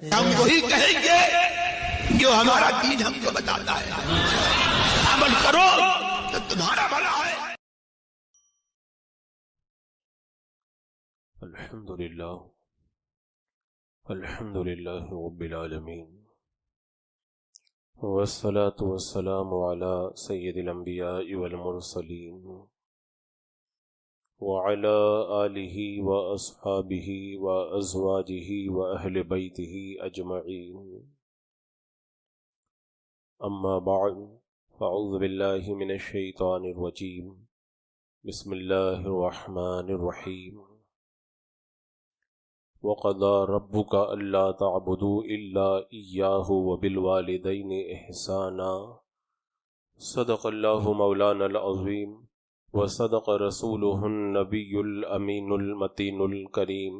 ہم وہی کہیں گے جو ہمارا دین ہم کو بتاتا ہے، عمل کرو تو تمہارا بھلا ہے۔ الحمدللہ رب العالمین، والصلاة والسلام علی سید الانبیاء والمرسلین وعلی آلہ واصحابہ وازواجہ واہل بیتہ اجمعین، اما بعد فاعوذ باللہ من الشیطان الرجیم، بسم اللہ الرحمن الرحیم۔ وَقَضَى رَبُّكَ أَلَّا تَعْبُدُوا إِلَّا إِيَّاهُ وَبِالْوَالِدَيْنِ إِحْسَانًا، صدق اللہ مولانا العظیم وصدق رسولہ النبی الامین المتین الکریم،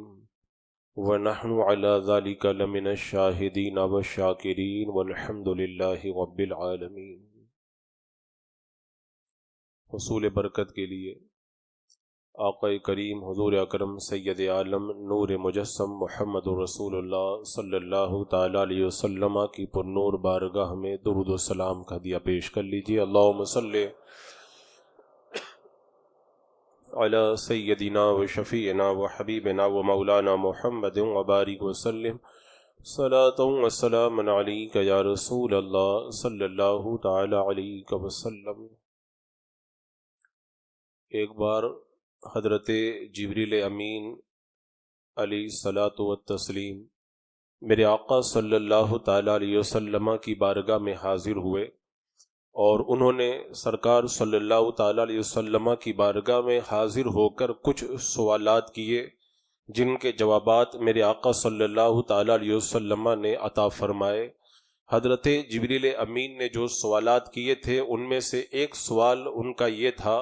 ونحن علی ذلک لمن الشاہدین والشاکرین، والحمد للہ رب العالمین۔ حصول برکت کے لیے آقا کریم حضور اکرم سید عالم نور مجسم محمد رسول اللہ صلی اللہ تعالی علیہ وسلم کی پر نور بارگاہ میں درود و سلام کا ہدیہ پیش کر لیجیے۔ اللہم صلی علی سیدنا و شفیعنا و حبیبنا و مولانا محمد وبارک وسلم، صلاۃ و سلام علیک یا رسول اللہ صلی اللہ تعالی علیہ وسلم۔ ایک بار حضرت جبریل امین علیہ الصلاۃ والتسلیم میرے آقا صلی اللہ تعالی علیہ وسلم کی بارگاہ میں حاضر ہوئے، اور انہوں نے سرکار صلی اللہ تعالی علیہ وسلم کی بارگاہ میں حاضر ہو کر کچھ سوالات کیے، جن کے جوابات میرے آقا صلی اللہ تعالی علیہ وسلم نے عطا فرمائے۔ حضرت جبریل امین نے جو سوالات کیے تھے ان میں سے ایک سوال ان کا یہ تھا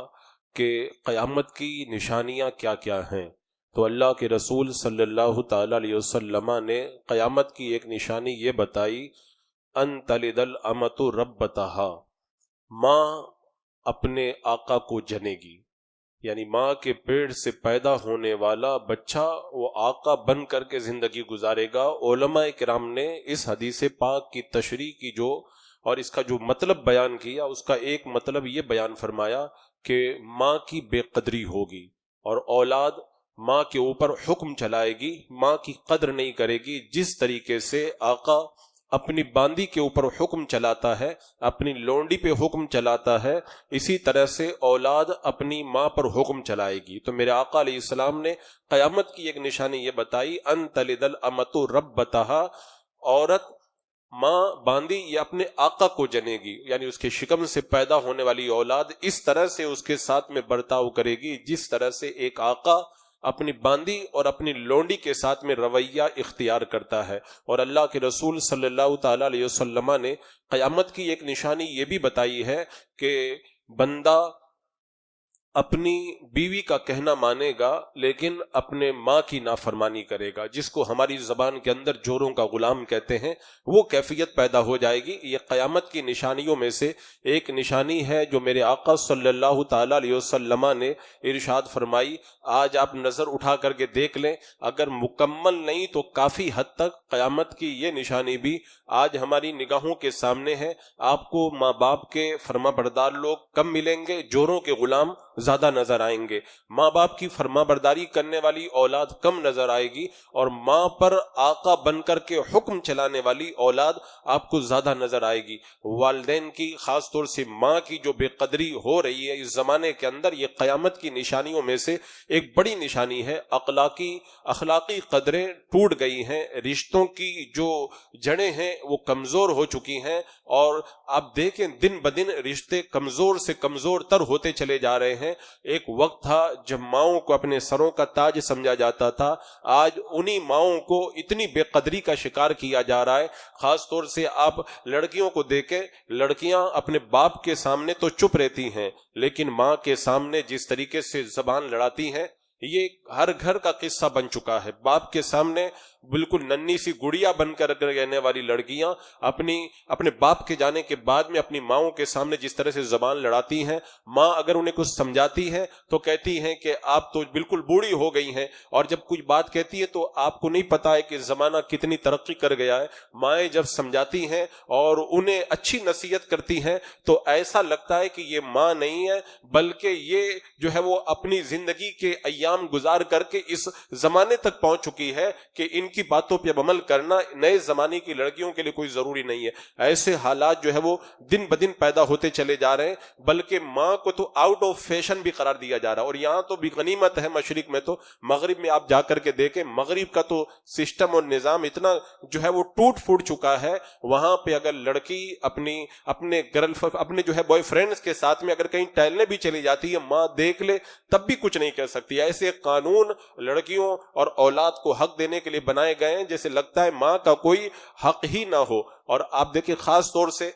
کہ قیامت کی نشانیاں کیا کیا ہیں، تو اللہ کے رسول صلی اللہ تعالی علیہ وسلم نے قیامت کی ایک نشانی یہ بتائی، ان تلد الامۃ ربتہا، ماں اپنے آقا کو جنے گی، یعنی ماں کے پیٹ سے پیدا ہونے والا بچہ وہ آقا بن کر کے زندگی گزارے گا۔ علماء کرام نے اس حدیث پاک کی تشریح کی جو اور اس کا جو مطلب بیان کیا، اس کا ایک مطلب یہ بیان فرمایا کہ ماں کی بے قدری ہوگی اور اولاد ماں کے اوپر حکم چلائے گی، ماں کی قدر نہیں کرے گی۔ جس طریقے سے آقا اپنی باندی کے اوپر حکم چلاتا ہے، اپنی لونڈی پہ حکم چلاتا ہے، اسی طرح سے اولاد اپنی ماں پر حکم چلائے گی۔ تو میرے آقا علیہ السلام نے قیامت کی ایک نشانی یہ بتائی، ان تلد الامۃ ربتہا، عورت ماں باندی یا اپنے آقا کو جنے گی، یعنی اس کے شکم سے پیدا ہونے والی اولاد اس طرح سے اس کے ساتھ میں برتاؤ کرے گی جس طرح سے ایک آقا اپنی باندی اور اپنی لونڈی کے ساتھ میں رویہ اختیار کرتا ہے۔ اور اللہ کے رسول صلی اللہ تعالی علیہ وسلم نے قیامت کی ایک نشانی یہ بھی بتائی ہے کہ بندہ اپنی بیوی کا کہنا مانے گا لیکن اپنے ماں کی نافرمانی کرے گا، جس کو ہماری زبان کے اندر جوروں کا غلام کہتے ہیں، وہ کیفیت پیدا ہو جائے گی۔ یہ قیامت کی نشانیوں میں سے ایک نشانی ہے جو میرے آقا صلی اللہ تعالی علیہ وسلم نے ارشاد فرمائی۔ آج آپ نظر اٹھا کر کے دیکھ لیں، اگر مکمل نہیں تو کافی حد تک قیامت کی یہ نشانی بھی آج ہماری نگاہوں کے سامنے ہے۔ آپ کو ماں باپ کے فرما بردار لوگ کم ملیں گے، جوروں کے غلام زیادہ نظر آئیں گے۔ ماں باپ کی فرما برداری کرنے والی اولاد کم نظر آئے گی، اور ماں پر آقا بن کر کے حکم چلانے والی اولاد آپ کو زیادہ نظر آئے گی۔ والدین کی، خاص طور سے ماں کی جو بے قدری ہو رہی ہے اس زمانے کے اندر، یہ قیامت کی نشانیوں میں سے ایک بڑی نشانی ہے۔ اخلاقی قدریں ٹوٹ گئی ہیں، رشتوں کی جو جڑیں ہیں وہ کمزور ہو چکی ہیں، اور آپ دیکھیں دن بدن رشتے کمزور سے کمزور تر ہوتے چلے جا رہے ہیں۔ ایک وقت تھا جب ماؤں کو اپنے سروں کا تاج سمجھا جاتا تھا، آج انہی ماؤں کو اتنی بے قدری کا شکار کیا جا رہا ہے۔ خاص طور سے آپ لڑکیوں کو دیکھیں، لڑکیاں اپنے باپ کے سامنے تو چپ رہتی ہیں لیکن ماں کے سامنے جس طریقے سے زبان لڑاتی ہیں یہ ہر گھر کا قصہ بن چکا ہے۔ باپ کے سامنے بالکل ننھی سی گڑیا بن کر رہنے والی لڑکیاں اپنے باپ کے جانے کے بعد میں اپنی ماؤں کے سامنے جس طرح سے زبان لڑاتی ہیں، ماں اگر انہیں کچھ سمجھاتی ہے تو کہتی ہیں کہ آپ تو بالکل بوڑھی ہو گئی ہیں، اور جب کوئی بات کہتی ہے تو آپ کو نہیں پتا ہے کہ زمانہ کتنی ترقی کر گیا ہے۔ مائیں جب سمجھاتی ہیں اور انہیں اچھی نصیحت کرتی ہیں تو ایسا لگتا ہے کہ یہ ماں نہیں ہے، بلکہ یہ جو ہے وہ اپنی زندگی کے ایام گزار کر کے اس زمانے تک پہنچ چکی ہے کہ ان کی باتوں پہ عمل کرنا نئے زمانے کی لڑکیوں کے لیے کوئی ضروری نہیں ہے۔ ایسے حالات جو ہے وہ دن بدن پیدا ہوتے چلے جا رہے ہیں، بلکہ ماں کو تو آؤٹ آف فیشن بھی قرار دیا جا رہا ہے۔ اور یہاں تو بھی غنیمت ہے، مشرق میں تو، مغرب میں آپ جا کر کے دیکھیں، مغرب کا تو سسٹم اور نظام اتنا جو ہے وہ ٹوٹ پھوٹ چکا ہے۔ وہاں پہ اگر لڑکی اپنے جو ہے بوائے فرینڈز کے ساتھ میں اگر کہیں ٹہلنے بھی چلی جاتی ہے، ماں دیکھ لے تب بھی کچھ نہیں کہہ سکتی۔ ایسے قانون لڑکیوں اور اولاد کو حق دینے کے لیے بنائے گئے ہیں جیسے لگتا ہے ماں کا کوئی حق ہی نہ ہو۔ اور آپ دیکھیں خاص طور سے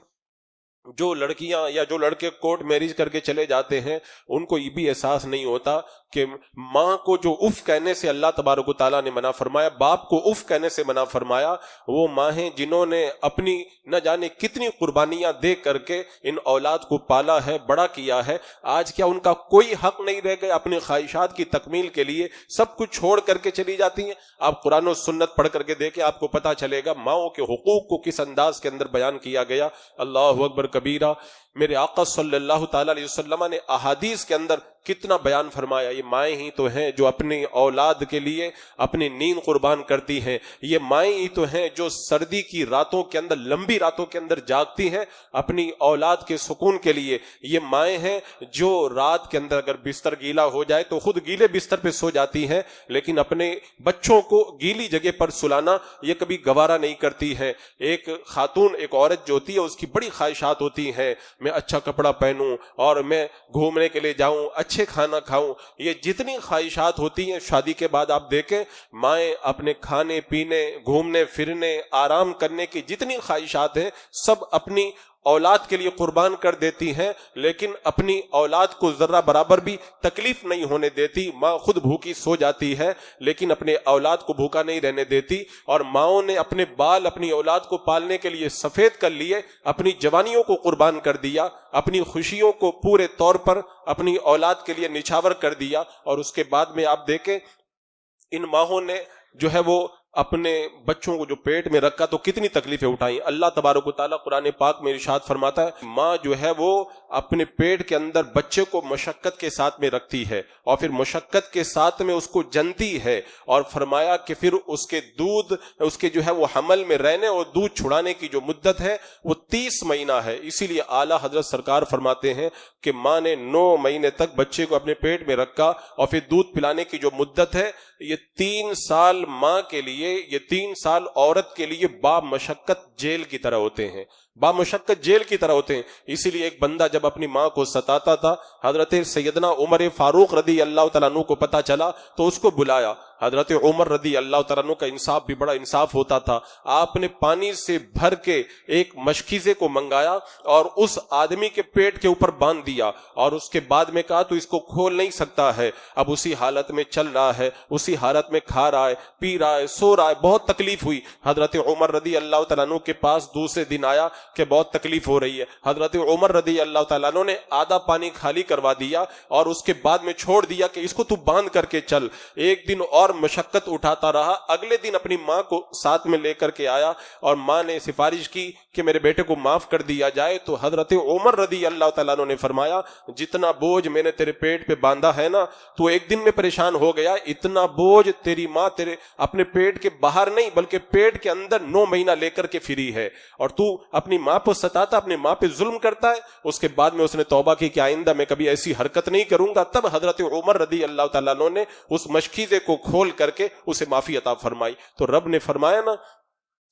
جو لڑکیاں یا جو لڑکے کورٹ میرج کر کے چلے جاتے ہیں، ان کو یہ بھی احساس نہیں ہوتا کہ ماں کو جو اف کہنے سے اللہ تبارک و تعالیٰ نے منع فرمایا، باپ کو اف کہنے سے منع فرمایا، وہ ماں ہیں جنہوں نے اپنی نہ جانے کتنی قربانیاں دے کر کے ان اولاد کو پالا ہے، بڑا کیا ہے۔ آج کیا ان کا کوئی حق نہیں رہ گیا؟ اپنی خواہشات کی تکمیل کے لیے سب کچھ چھوڑ کر کے چلی جاتی ہیں۔ آپ قرآن و سنت پڑھ کر کے دیکھیں، آپ کو پتا چلے گا ماؤں کے حقوق کو کس انداز کے اندر بیان کیا گیا۔ اللہ اکبر کبیرہ۔ میرے آقا صلی اللہ تعالی علیہ وسلم نے احادیث کے اندر کتنا بیان فرمایا۔ یہ مائیں ہی تو ہیں جو اپنی اولاد کے لیے اپنی نیند قربان کرتی ہیں، یہ مائیں ہی تو ہیں جو سردی کی راتوں کے اندر، لمبی راتوں کے اندر جاگتی ہیں اپنی اولاد کے سکون کے لیے، یہ مائیں ہیں جو رات کے اندر اگر بستر گیلا ہو جائے تو خود گیلے بستر پہ سو جاتی ہیں، لیکن اپنے بچوں کو گیلی جگہ پر سلانا یہ کبھی گوارا نہیں کرتی ہے۔ ایک خاتون، ایک عورت جو ہوتی ہے، اس کی بڑی خواہشات ہوتی ہیں، میں اچھا کپڑا پہنوں اور میں گھومنے کے لیے جاؤں، اچھے کھانا کھاؤں، یہ جتنی خواہشات ہوتی ہیں شادی کے بعد آپ دیکھیں مائیں اپنے کھانے پینے، گھومنے پھرنے، آرام کرنے کی جتنی خواہشات ہیں سب اپنی اولاد کے لیے قربان کر دیتی ہیں، لیکن اپنی اولاد کو ذرہ برابر بھی تکلیف نہیں ہونے دیتی۔ ماں خود بھوکی سو جاتی ہے لیکن اپنے اولاد کو بھوکا نہیں رہنے دیتی، اور ماؤں نے اپنے بال اپنی اولاد کو پالنے کے لیے سفید کر لیے، اپنی جوانیوں کو قربان کر دیا، اپنی خوشیوں کو پورے طور پر اپنی اولاد کے لیے نچھاور کر دیا۔ اور اس کے بعد میں آپ دیکھیں ان ماؤں نے جو ہے وہ اپنے بچوں کو جو پیٹ میں رکھا تو کتنی تکلیفیں اٹھائیں۔ اللہ تبارک و تعالیٰ قرآن پاک میں ارشاد فرماتا ہے ماں جو ہے وہ اپنے پیٹ کے اندر بچے کو مشقت کے ساتھ میں رکھتی ہے اور پھر مشقت کے ساتھ میں اس کو جنتی ہے، اور فرمایا کہ پھر اس کے دودھ، اس کے جو ہے وہ حمل میں رہنے اور دودھ چھڑانے کی جو مدت ہے وہ 30 مہینہ ہے۔ اسی لیے اعلیٰ حضرت سرکار فرماتے ہیں کہ ماں نے 9 مہینے تک بچے کو اپنے پیٹ میں رکھا، اور پھر دودھ پلانے کی جو مدت ہے یہ 3 سال ماں کے لیے، یہ 3 سال عورت کے لیے با مشقت جیل کی طرح ہوتے ہیں، با مشقت جیل کی طرح ہوتے ہیں۔ اسی لیے ایک بندہ جب اپنی ماں کو ستاتا تھا، حضرت سیدنا عمر فاروق رضی اللہ تعالیٰ عنہ کو پتا چلا تو اس کو بلایا۔ حضرت عمر رضی اللہ تعالیٰ عنہ کا انصاف بھی بڑا انصاف ہوتا تھا، آپ نے پانی سے بھر کے ایک مشکیزے کو منگایا اور اس آدمی کے پیٹ کے اوپر باندھ دیا، اور اس کے بعد میں کہا تو اس کو کھول نہیں سکتا ہے، اب اسی حالت میں چل رہا ہے، اسی حالت میں کھا رہا ہے، پی رہا ہے، سو رہا ہے، بہت تکلیف ہوئی۔ حضرت عمر رضی اللہ تعالیٰ عنہ کے پاس دوسرے دن آیا کہ بہت تکلیف ہو رہی ہے۔ حضرت عمر رضی اللہ تعالیٰ عنہ نے آدھا پانی خالی کروا دیا اور اس کے بعد میں چھوڑ دیا کہ اس کو تو باندھ کر کے چل۔ ایک دن اور مشقت اٹھاتا رہا، اگلے دن اپنی ماں کو ساتھ میں لے کر کے آیا اور ماں نے سفارش کی کہ میرے بیٹے کو معاف کر دیا جائے، تو حضرت عمر رضی اللہ تعالیٰ عنہ نے فرمایا جتنا بوجھ میں نے تیرے پیٹ پہ باندھا ہے نا، تو ایک دن میں پریشان ہو گیا، اتنا بوجھ تیری ماں تیرے اپنے پیٹ کے باہر نہیں بلکہ پیٹ کے اندر 9 مہینہ لے کر کے پھری ہے، اور تو اپنی ماں کو ستاتا، اپنی ماں پہ ظلم کرتا ہے۔ اس کے بعد میں اس نے توبہ کی کہ آئندہ میں کبھی ایسی حرکت نہیں کروں گا۔ تب حضرت عمر رضی اللہ تعالیٰ عنہ نے اس مشکیزے کو کھول کر کے اسے معافی عطا فرمائی۔ تو رب نے فرمایا نا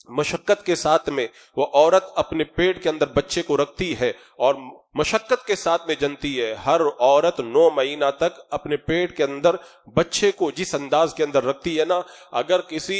مشقت کے ساتھ میں وہ عورت اپنے پیٹ کے اندر بچے کو رکھتی ہے اور مشقت کے ساتھ میں جنتی ہے. ہر عورت 9 مہینہ تک اپنے پیٹ کے اندر بچے کو جس انداز کے اندر رکھتی ہے نا، اگر کسی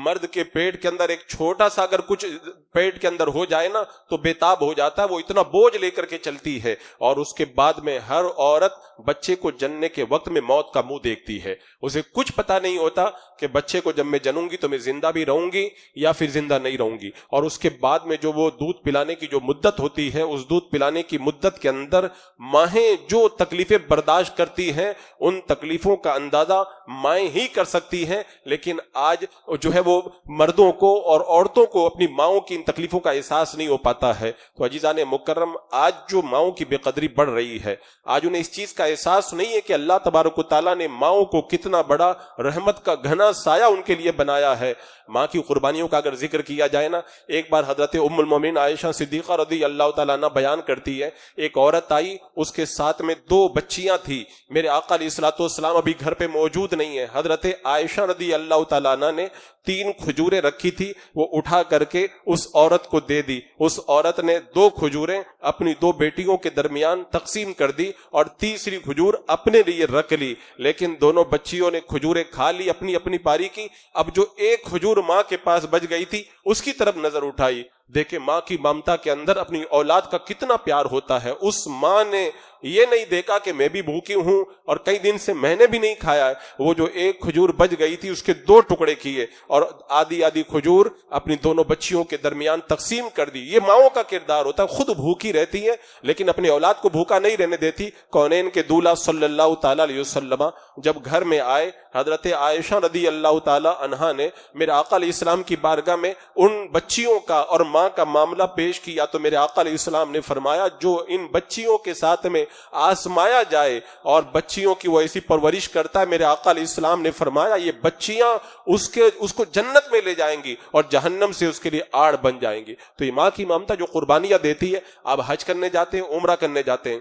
مرد کے پیٹ کے اندر ایک چھوٹا سا اگر کچھ پیٹ کے اندر ہو جائے نا تو بے تاب ہو جاتا ہے. وہ اتنا بوجھ لے کر کے چلتی ہے. اور اس کے بعد میں ہر عورت بچے کو جننے کے وقت میں موت کا منہ دیکھتی ہے. اسے کچھ پتا نہیں ہوتا کہ بچے کو جب میں جنوں گی تو میں زندہ بھی رہوں گی یا پھر زندہ نہیں رہوں گی. اور اس کے بعد میں جو وہ دودھ پلانے کی جو مدت ہوتی ہے، اس دودھ پلانے کی مدت کے اندر مائیں جو تکلیفیں برداشت کرتی ہیں، ان تکلیفوں کا اندازہ مائیں ہی کر سکتی ہیں. لیکن آج جو ہے وہ مردوں کو اور عورتوں کو اپنی ماؤں کی ان تکلیفوں کا احساس نہیں ہو پاتا ہے. تو عزیزان مکرم، آج جو ماؤں کی بے قدری بڑھ رہی ہے، آج انہیں اس چیز کا احساس نہیں ہے کہ اللہ تبارک و تعالیٰ نے ماؤں کو کتنا بڑا رحمت کا گھنا سایہ ان کے لیے بنایا ہے. ماں کی قربانیوں کا اگر ذکر کیا جائے نا، ایک بار حضرت ام المومنین عائشہ صدیقہ رضی اللہ تعالیٰ عنہ بیان کرتی ہے، ایک عورت آئی، اس کے ساتھ میں 2 بچیاں تھی. میرے آقا علیہ الصلوۃ والسلام ابھی گھر پہ موجود نہیں ہے. حضرت عائشہ رضی اللہ تعالیٰ عنہ نے 3 کھجوریں رکھی تھی، وہ اٹھا کر کے اس عورت کو دے دی. اس عورت نے 2 کھجوریں اپنی 2 بیٹیوں کے درمیان تقسیم کر دی اور تیسری کھجور اپنے لیے رکھ لی. لیکن دونوں بچیوں نے کھجوریں کھا لی اپنی اپنی پاری کی. اب جو ایک کھجور ماں کے پاس بچ گئی تھی اس کی طرف نظر اٹھائی. دیکھیں ماں کی ممتا کے اندر اپنی اولاد کا کتنا پیار ہوتا ہے. اس ماں نے یہ نہیں دیکھا کہ میں بھی بھوکی ہوں اور کئی دن سے میں نے بھی نہیں کھایا ہے. وہ جو ایک کھجور بچ گئی تھی اس کے 2 ٹکڑے کیے اور آدھی آدھی کھجور اپنی دونوں بچیوں کے درمیان تقسیم کر دی. یہ ماؤں کا کردار ہوتا ہے. خود بھوکی رہتی ہے لیکن اپنی اولاد کو بھوکا نہیں رہنے دیتی. کونین کے دولہ صلی اللہ تعالی علیہ وسلم جب گھر میں آئے، حضرت عائشہ رضی اللہ تعالی عنہا نے میرے آقا علیہ السلام کی بارگاہ میں ان بچیوں کا اور ماں کا معاملہ پیش کیا. تو میرے آقا علیہ السلام نے فرمایا، جو ان بچیوں کے ساتھ میں آزمایا جائے اور بچیوں کی وہ ایسی پرورش کرتا ہے، میرے آقا علیہ السلام نے فرمایا یہ بچیاں اس کو جنت میں لے جائیں گی اور جہنم سے اس کے لیے آڑ بن جائیں گی. تو یہ ماں کی ممتا جو قربانیاں دیتی ہے. آپ حج کرنے جاتے ہیں، عمرہ کرنے جاتے ہیں،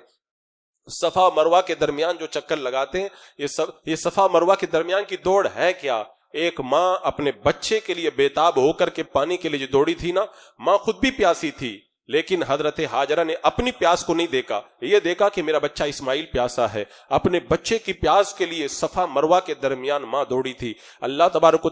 صفا مروہ کے درمیان جو چکر لگاتے ہیں، یہ صفا مروہ کے درمیان کی دوڑ ہے کیا؟ ایک ماں اپنے بچے کے لیے بےتاب ہو کر کے پانی کے لیے جو دوڑی تھی نا، ماں خود بھی پیاسی تھی لیکن حضرت ہاجرہ نے اپنی پیاس کو نہیں دیکھا، یہ دیکھا کہ میرا بچہ اسماعیل پیاسا ہے. اپنے بچے کی پیاس کے لیے صفا مروہ کے درمیان ماں دوڑی تھی. اللہ تبارک و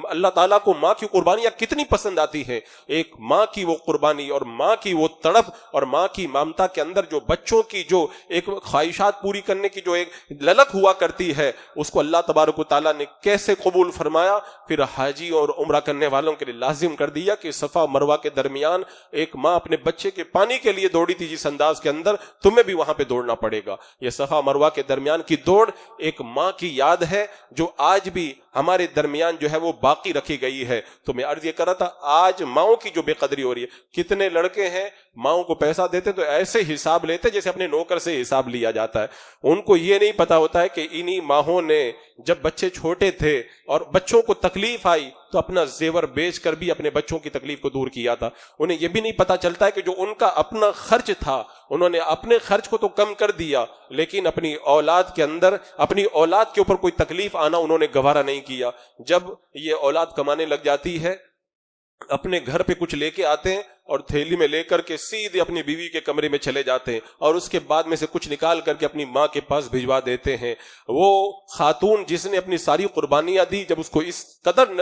اللہ تعالیٰ کو ماں کی قربانیاں کتنی پسند آتی ہیں. ایک ماں کی وہ قربانی اور ماں کی وہ تڑپ اور ماں کی ممتا کے اندر جو بچوں کی جو ایک خواہشات پوری کرنے کی جو ایک للک ہوا کرتی ہے، اس کو اللہ تبارک و تعالیٰ نے کیسے قبول فرمایا. پھر حاجی اور عمرہ کرنے والوں کے لیے لازم کر دیا کہ صفا مروہ کے درمیان ایک ماں اپنے بچے کے پانی کے لیے دوڑی تھی جس انداز کے اندر تمہیں بھی وہاں پہ دوڑنا پڑے گا. یہ صفا مروہ کے درمیان کی دوڑ ایک ماں کی یاد ہے جو آج بھی ہمارے درمیان جو ہے وہ باقی رکھی گئی ہے. تو میں عرض یہ کر رہا تھا، آج ماؤں کی جو بے قدری ہو رہی ہے. کتنے لڑکے ہیں ماؤں کو پیسہ دیتے تو ایسے حساب لیتے جیسے اپنے نوکر سے حساب لیا جاتا ہے. ان کو یہ نہیں پتا ہوتا ہے کہ انہی ماہوں نے جب بچے چھوٹے تھے اور بچوں کو تکلیف آئی تو اپنا زیور بیچ کر بھی اپنے بچوں کی تکلیف کو دور کیا تھا. انہیں یہ بھی نہیں پتا چلتا ہے کہ جو ان کا اپنا خرچ تھا انہوں نے اپنے خرچ کو تو کم کر دیا لیکن اپنی اولاد کے اندر اپنی اولاد کے اوپر کوئی تکلیف آنا انہوں نے گوارا نہیں کیا. جب یہ اولاد کمانے لگ جاتی ہے، اپنے گھر پہ کچھ لے کے آتے ہیں اور تھیلی میں لے کر کے سیدھے اپنی بیوی کے کمرے میں چلے جاتے ہیں اور اس کے بعد میں سے کچھ نکال کر کے اپنی ماں کے پاس بھجوا دیتے ہیں. وہ خاتون جس نے اپنی ساری قربانیاں دی، جب اس کو اس قدر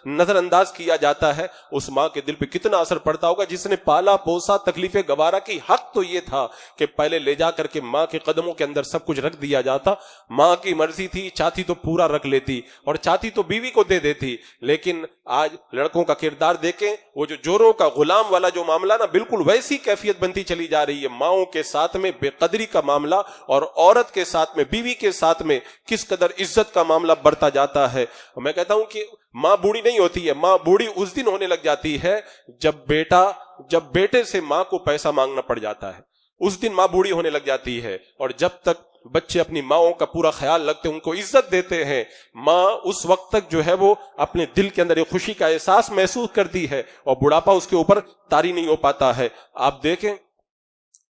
نظر انداز کیا جاتا ہے، اس ماں کے دل پہ کتنا اثر پڑتا ہوگا جس نے پالا پوسا تکلیفیں گوارا کی. حق تو یہ تھا کہ پہلے لے جا کر کے ماں کے قدموں کے اندر سب کچھ رکھ دیا جاتا. ماں کی مرضی تھی، چاہتی تو پورا رکھ لیتی اور چاہتی تو بیوی کو دے دیتی. لیکن آج لڑکوں کا کردار دیکھیں، وہ جو جوروں کا غلام والا جو معاملہ نا، بالکل ویسی کیفیت بنتی چلی جا رہی ہے. ماؤں کے ساتھ میں بے قدری کا معاملہ اور عورت کے ساتھ میں، بیوی کے ساتھ میں کس قدر عزت کا معاملہ بڑھتا جاتا ہے. میں کہتا ہوں کہ ماں بوڑھی نہیں ہوتی ہے، ماں بوڑھی اس دن ہونے لگ جاتی ہے جب بیٹے سے ماں کو پیسہ مانگنا پڑ جاتا ہے، اس دن ماں بوڑھی ہونے لگ جاتی ہے. اور جب تک بچے اپنی ماؤں کا پورا خیال رکھتے ہیں، ان کو عزت دیتے ہیں، ماں اس وقت تک جو ہے وہ اپنے دل کے اندر ایک خوشی کا احساس محسوس کرتی ہے اور بڑھاپا اس کے اوپر طاری نہیں ہو پاتا ہے. آپ دیکھیں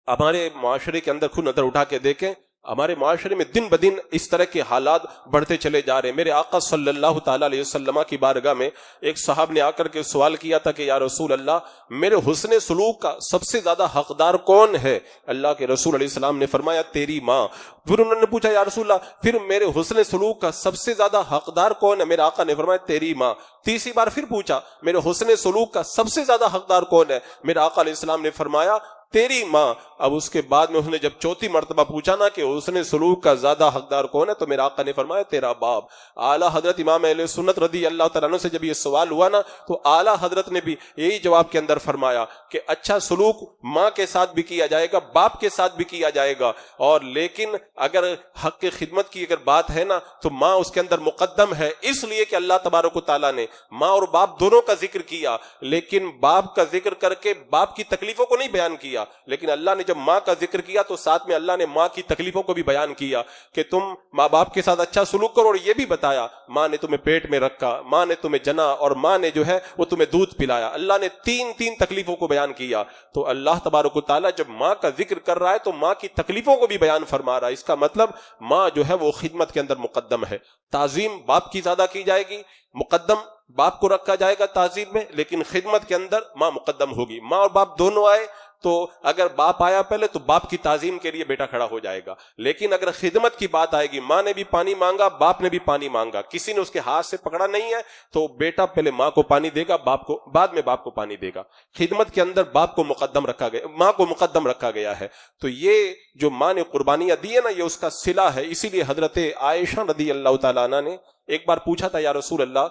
ہمارے معاشرے کے اندر خود نظر اٹھا کے دیکھیں، ہمارے معاشرے میں دن بدن اس طرح کے حالات بڑھتے چلے جا رہے ہیں. میرے آقا صلی اللہ تعالیٰ علیہ وسلم کی بارگاہ میں ایک صاحب نے آ کر کے سوال کیا تھا کہ یا رسول اللہ, میرے حسن سلوک کا سب سے زیادہ حقدار کون ہے؟ اللہ کے رسول علیہ السلام نے فرمایا تیری ماں. پھر انہوں نے پوچھا یا رسول اللہ پھر میرے حسن سلوک کا سب سے زیادہ حقدار کون ہے؟ میرے آقا نے فرمایا تیری ماں. تیسری بار پھر پوچھا میرے حسن سلوک کا سب سے زیادہ حقدار کون ہے؟ میرے آقا علیہ السلام نے فرمایا تیری ماں. اب اس کے بعد میں اس نے جب چوتھی مرتبہ پوچھا نا کہ حسن سلوک کا زیادہ حقدار کون ہے, تو میرے آقا نے فرمایا تیرا باپ. اعلیٰ حضرت امام اہل سنت رضی اللہ تعالیٰ عنہ سے جب یہ سوال ہوا نا تو اعلیٰ حضرت نے بھی یہی جواب کے اندر فرمایا کہ اچھا سلوک ماں کے ساتھ بھی کیا جائے گا, باپ کے ساتھ بھی کیا جائے گا, اور لیکن اگر حق کی خدمت کی اگر بات ہے نا تو ماں اس کے اندر مقدم ہے, اس لیے کہ اللہ تبارک و تعالیٰ نے ماں اور باپ دونوں کا ذکر کیا, لیکن باپ کا ذکر کر کے باپ کی تکلیفوں کو نہیں بیان کیا. لیکن اللہ نے جب ماں کا ذکر کیا تو ساتھ میں اللہ نے ماں کی تکلیفوں کو بھی بیان کیا کہ تم ماں باپ کے ساتھ اچھا سلوک کرو, اور یہ بھی بتایا ماں نے تمہیں پیٹ میں رکھا, ماں نے تمہیں جنا, اور ماں نے جو ہے وہ تمہیں دودھ پلایا. اللہ نے تین تکلیفوں کو بیان کیا. تو اللہ تبارک و تعالیٰ جب ماں کا ذکر کر رہا ہے تو ماں کی تکلیفوں کو بھی بیان فرما رہا ہے. اس کا مطلب ماں جو ہے وہ خدمت کے اندر مقدم ہے. تعظیم باپ کی زیادہ کی جائے گی, مقدم باپ کو رکھا جائے گا تعظیم میں, لیکن خدمت کے اندر ماں مقدم ہوگی. ماں اور باپ دونوں آئے تو اگر باپ آیا پہلے تو باپ کی تعظیم کے لیے بیٹا کھڑا ہو جائے گا, لیکن اگر خدمت کی بات آئے گی, ماں نے بھی پانی مانگا, باپ نے بھی پانی مانگا, کسی نے اس کے ہاتھ سے پکڑا نہیں ہے تو بیٹا پہلے ماں کو پانی دے گا, باپ کو بعد میں باپ کو پانی دے گا. خدمت کے اندر باپ کو مقدم رکھا گیا, ماں کو مقدم رکھا گیا ہے. تو یہ جو ماں نے قربانیاں دی ہے نا, یہ اس کا صلہ ہے. اسی لیے حضرت عائشہ رضی اللہ تعالیٰ عنہ نے ایک بار پوچھا تھا یا رسول اللہ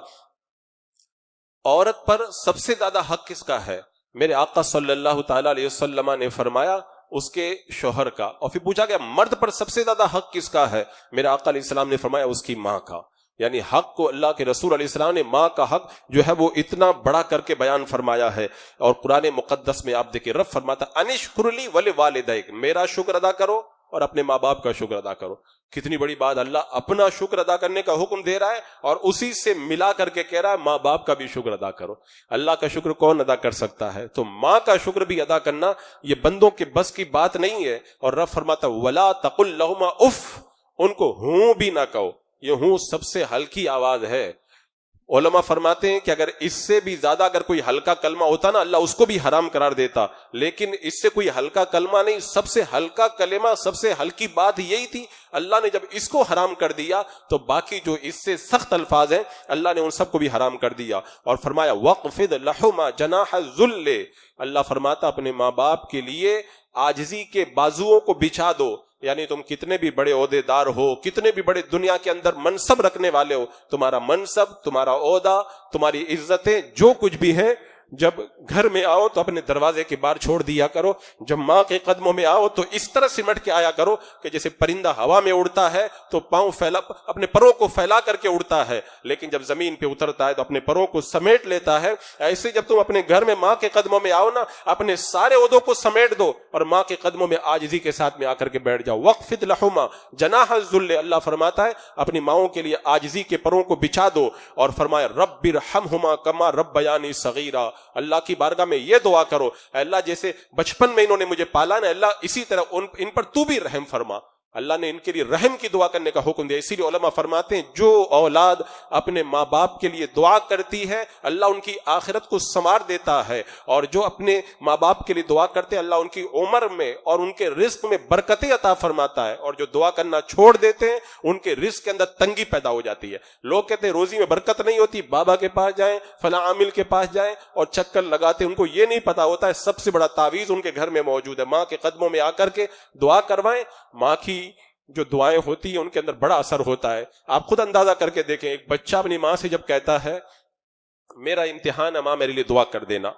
عورت پر سب سے زیادہ حق کس کا ہے؟ میرے آقا صلی اللہ تعالیٰ علیہ وسلم نے فرمایا اس کے شوہر کا. اور پھر پوچھا گیا مرد پر سب سے زیادہ حق کس کا ہے؟ میرے آقا علیہ السلام نے فرمایا اس کی ماں کا. یعنی حق کو اللہ کے رسول علیہ السلام نے ماں کا حق جو ہے وہ اتنا بڑا کر کے بیان فرمایا ہے. اور قرآن مقدس میں آپ دیکھیں رب فرماتا انشکر لی ولوالدیک, میرا شکر ادا کرو اور اپنے ماں باپ کا شکر ادا کرو. کتنی بڑی بات, اللہ اپنا شکر ادا کرنے کا حکم دے رہا ہے اور اسی سے ملا کر کے کہہ رہا ہے ماں باپ کا بھی شکر ادا کرو. اللہ کا شکر کون ادا کر سکتا ہے؟ تو ماں کا شکر بھی ادا کرنا یہ بندوں کے بس کی بات نہیں ہے. اور رب فرماتا ولا تقل لہما اف, ان کو ہوں بھی نہ کہو. یہ ہوں سب سے ہلکی آواز ہے. علماء فرماتے ہیں کہ اگر اس سے بھی زیادہ اگر کوئی ہلکا کلمہ ہوتا نا اللہ اس کو بھی حرام قرار دیتا, لیکن اس سے کوئی ہلکا کلمہ نہیں, سب سے ہلکا کلمہ, سب سے ہلکی بات یہی تھی. اللہ نے جب اس کو حرام کر دیا تو باقی جو اس سے سخت الفاظ ہیں اللہ نے ان سب کو بھی حرام کر دیا. اور فرمایا وَقْفِضْ لَهُمَا جَنَاحَ الذُّلِّ, اللہ فرماتا اپنے ماں باپ کے لیے عاجزی کے بازوؤں کو بچھا دو. یعنی تم کتنے بھی بڑے عہدے دار ہو, کتنے بھی بڑے دنیا کے اندر منصب رکھنے والے ہو, تمہارا منصب, تمہارا عہدہ, تمہاری عزتیں جو کچھ بھی ہیں, جب گھر میں آؤ تو اپنے دروازے کے باہر چھوڑ دیا کرو. جب ماں کے قدموں میں آؤ تو اس طرح سمٹ کے آیا کرو کہ جیسے پرندہ ہوا میں اڑتا ہے تو پاؤں اپنے پروں کو پھیلا کر کے اڑتا ہے, لیکن جب زمین پہ اترتا ہے تو اپنے پروں کو سمیٹ لیتا ہے. ایسے جب تم اپنے گھر میں ماں کے قدموں میں آؤ نا, اپنے سارے عہدوں کو سمیٹ دو اور ماں کے قدموں میں عاجزی کے ساتھ میں آ کر کے بیٹھ جاؤ. وَقْفِضْ لَهُمَا جَنَاحَ الذُّلِّ, اللہ فرماتا ہے اپنی ماؤں کے لیے عاجزی کے پروں کو بچھا دو. اور فرمایا رَبِّ ارْحَمْهُمَا كَمَا رَبَّيَانِي صَغِيرًا, اللہ کی بارگاہ میں یہ دعا کرو اے اللہ جیسے بچپن میں انہوں نے مجھے پالا نا, اللہ اسی طرح ان پر تو بھی رحم فرما. اللہ نے ان کے لیے رحم کی دعا کرنے کا حکم دیا. اسی لیے علماء فرماتے ہیں جو اولاد اپنے ماں باپ کے لیے دعا کرتی ہے اللہ ان کی آخرت کو سنوار دیتا ہے, اور جو اپنے ماں باپ کے لیے دعا کرتے ہیں اللہ ان کی عمر میں اور ان کے رزق میں برکتیں عطا فرماتا ہے, اور جو دعا کرنا چھوڑ دیتے ہیں ان کے رزق کے اندر تنگی پیدا ہو جاتی ہے. لوگ کہتے ہیں روزی میں برکت نہیں ہوتی, بابا کے پاس جائیں, فلاں عامل کے پاس جائیں اور چکر لگاتے, ان کو یہ نہیں پتا ہوتا ہے سب سے بڑا تعویذ ان کے گھر میں موجود ہے. ماں کے قدموں میں آ کر کے دعا کروائیں. ماں کی جو دعائیں ہوتی ہیں ان کے اندر بڑا اثر ہوتا ہے. آپ خود اندازہ کر کے دیکھیں, ایک بچہ اپنی ماں سے جب کہتا ہے میرا امتحان ہے ماں میرے لیے دعا کر دینا,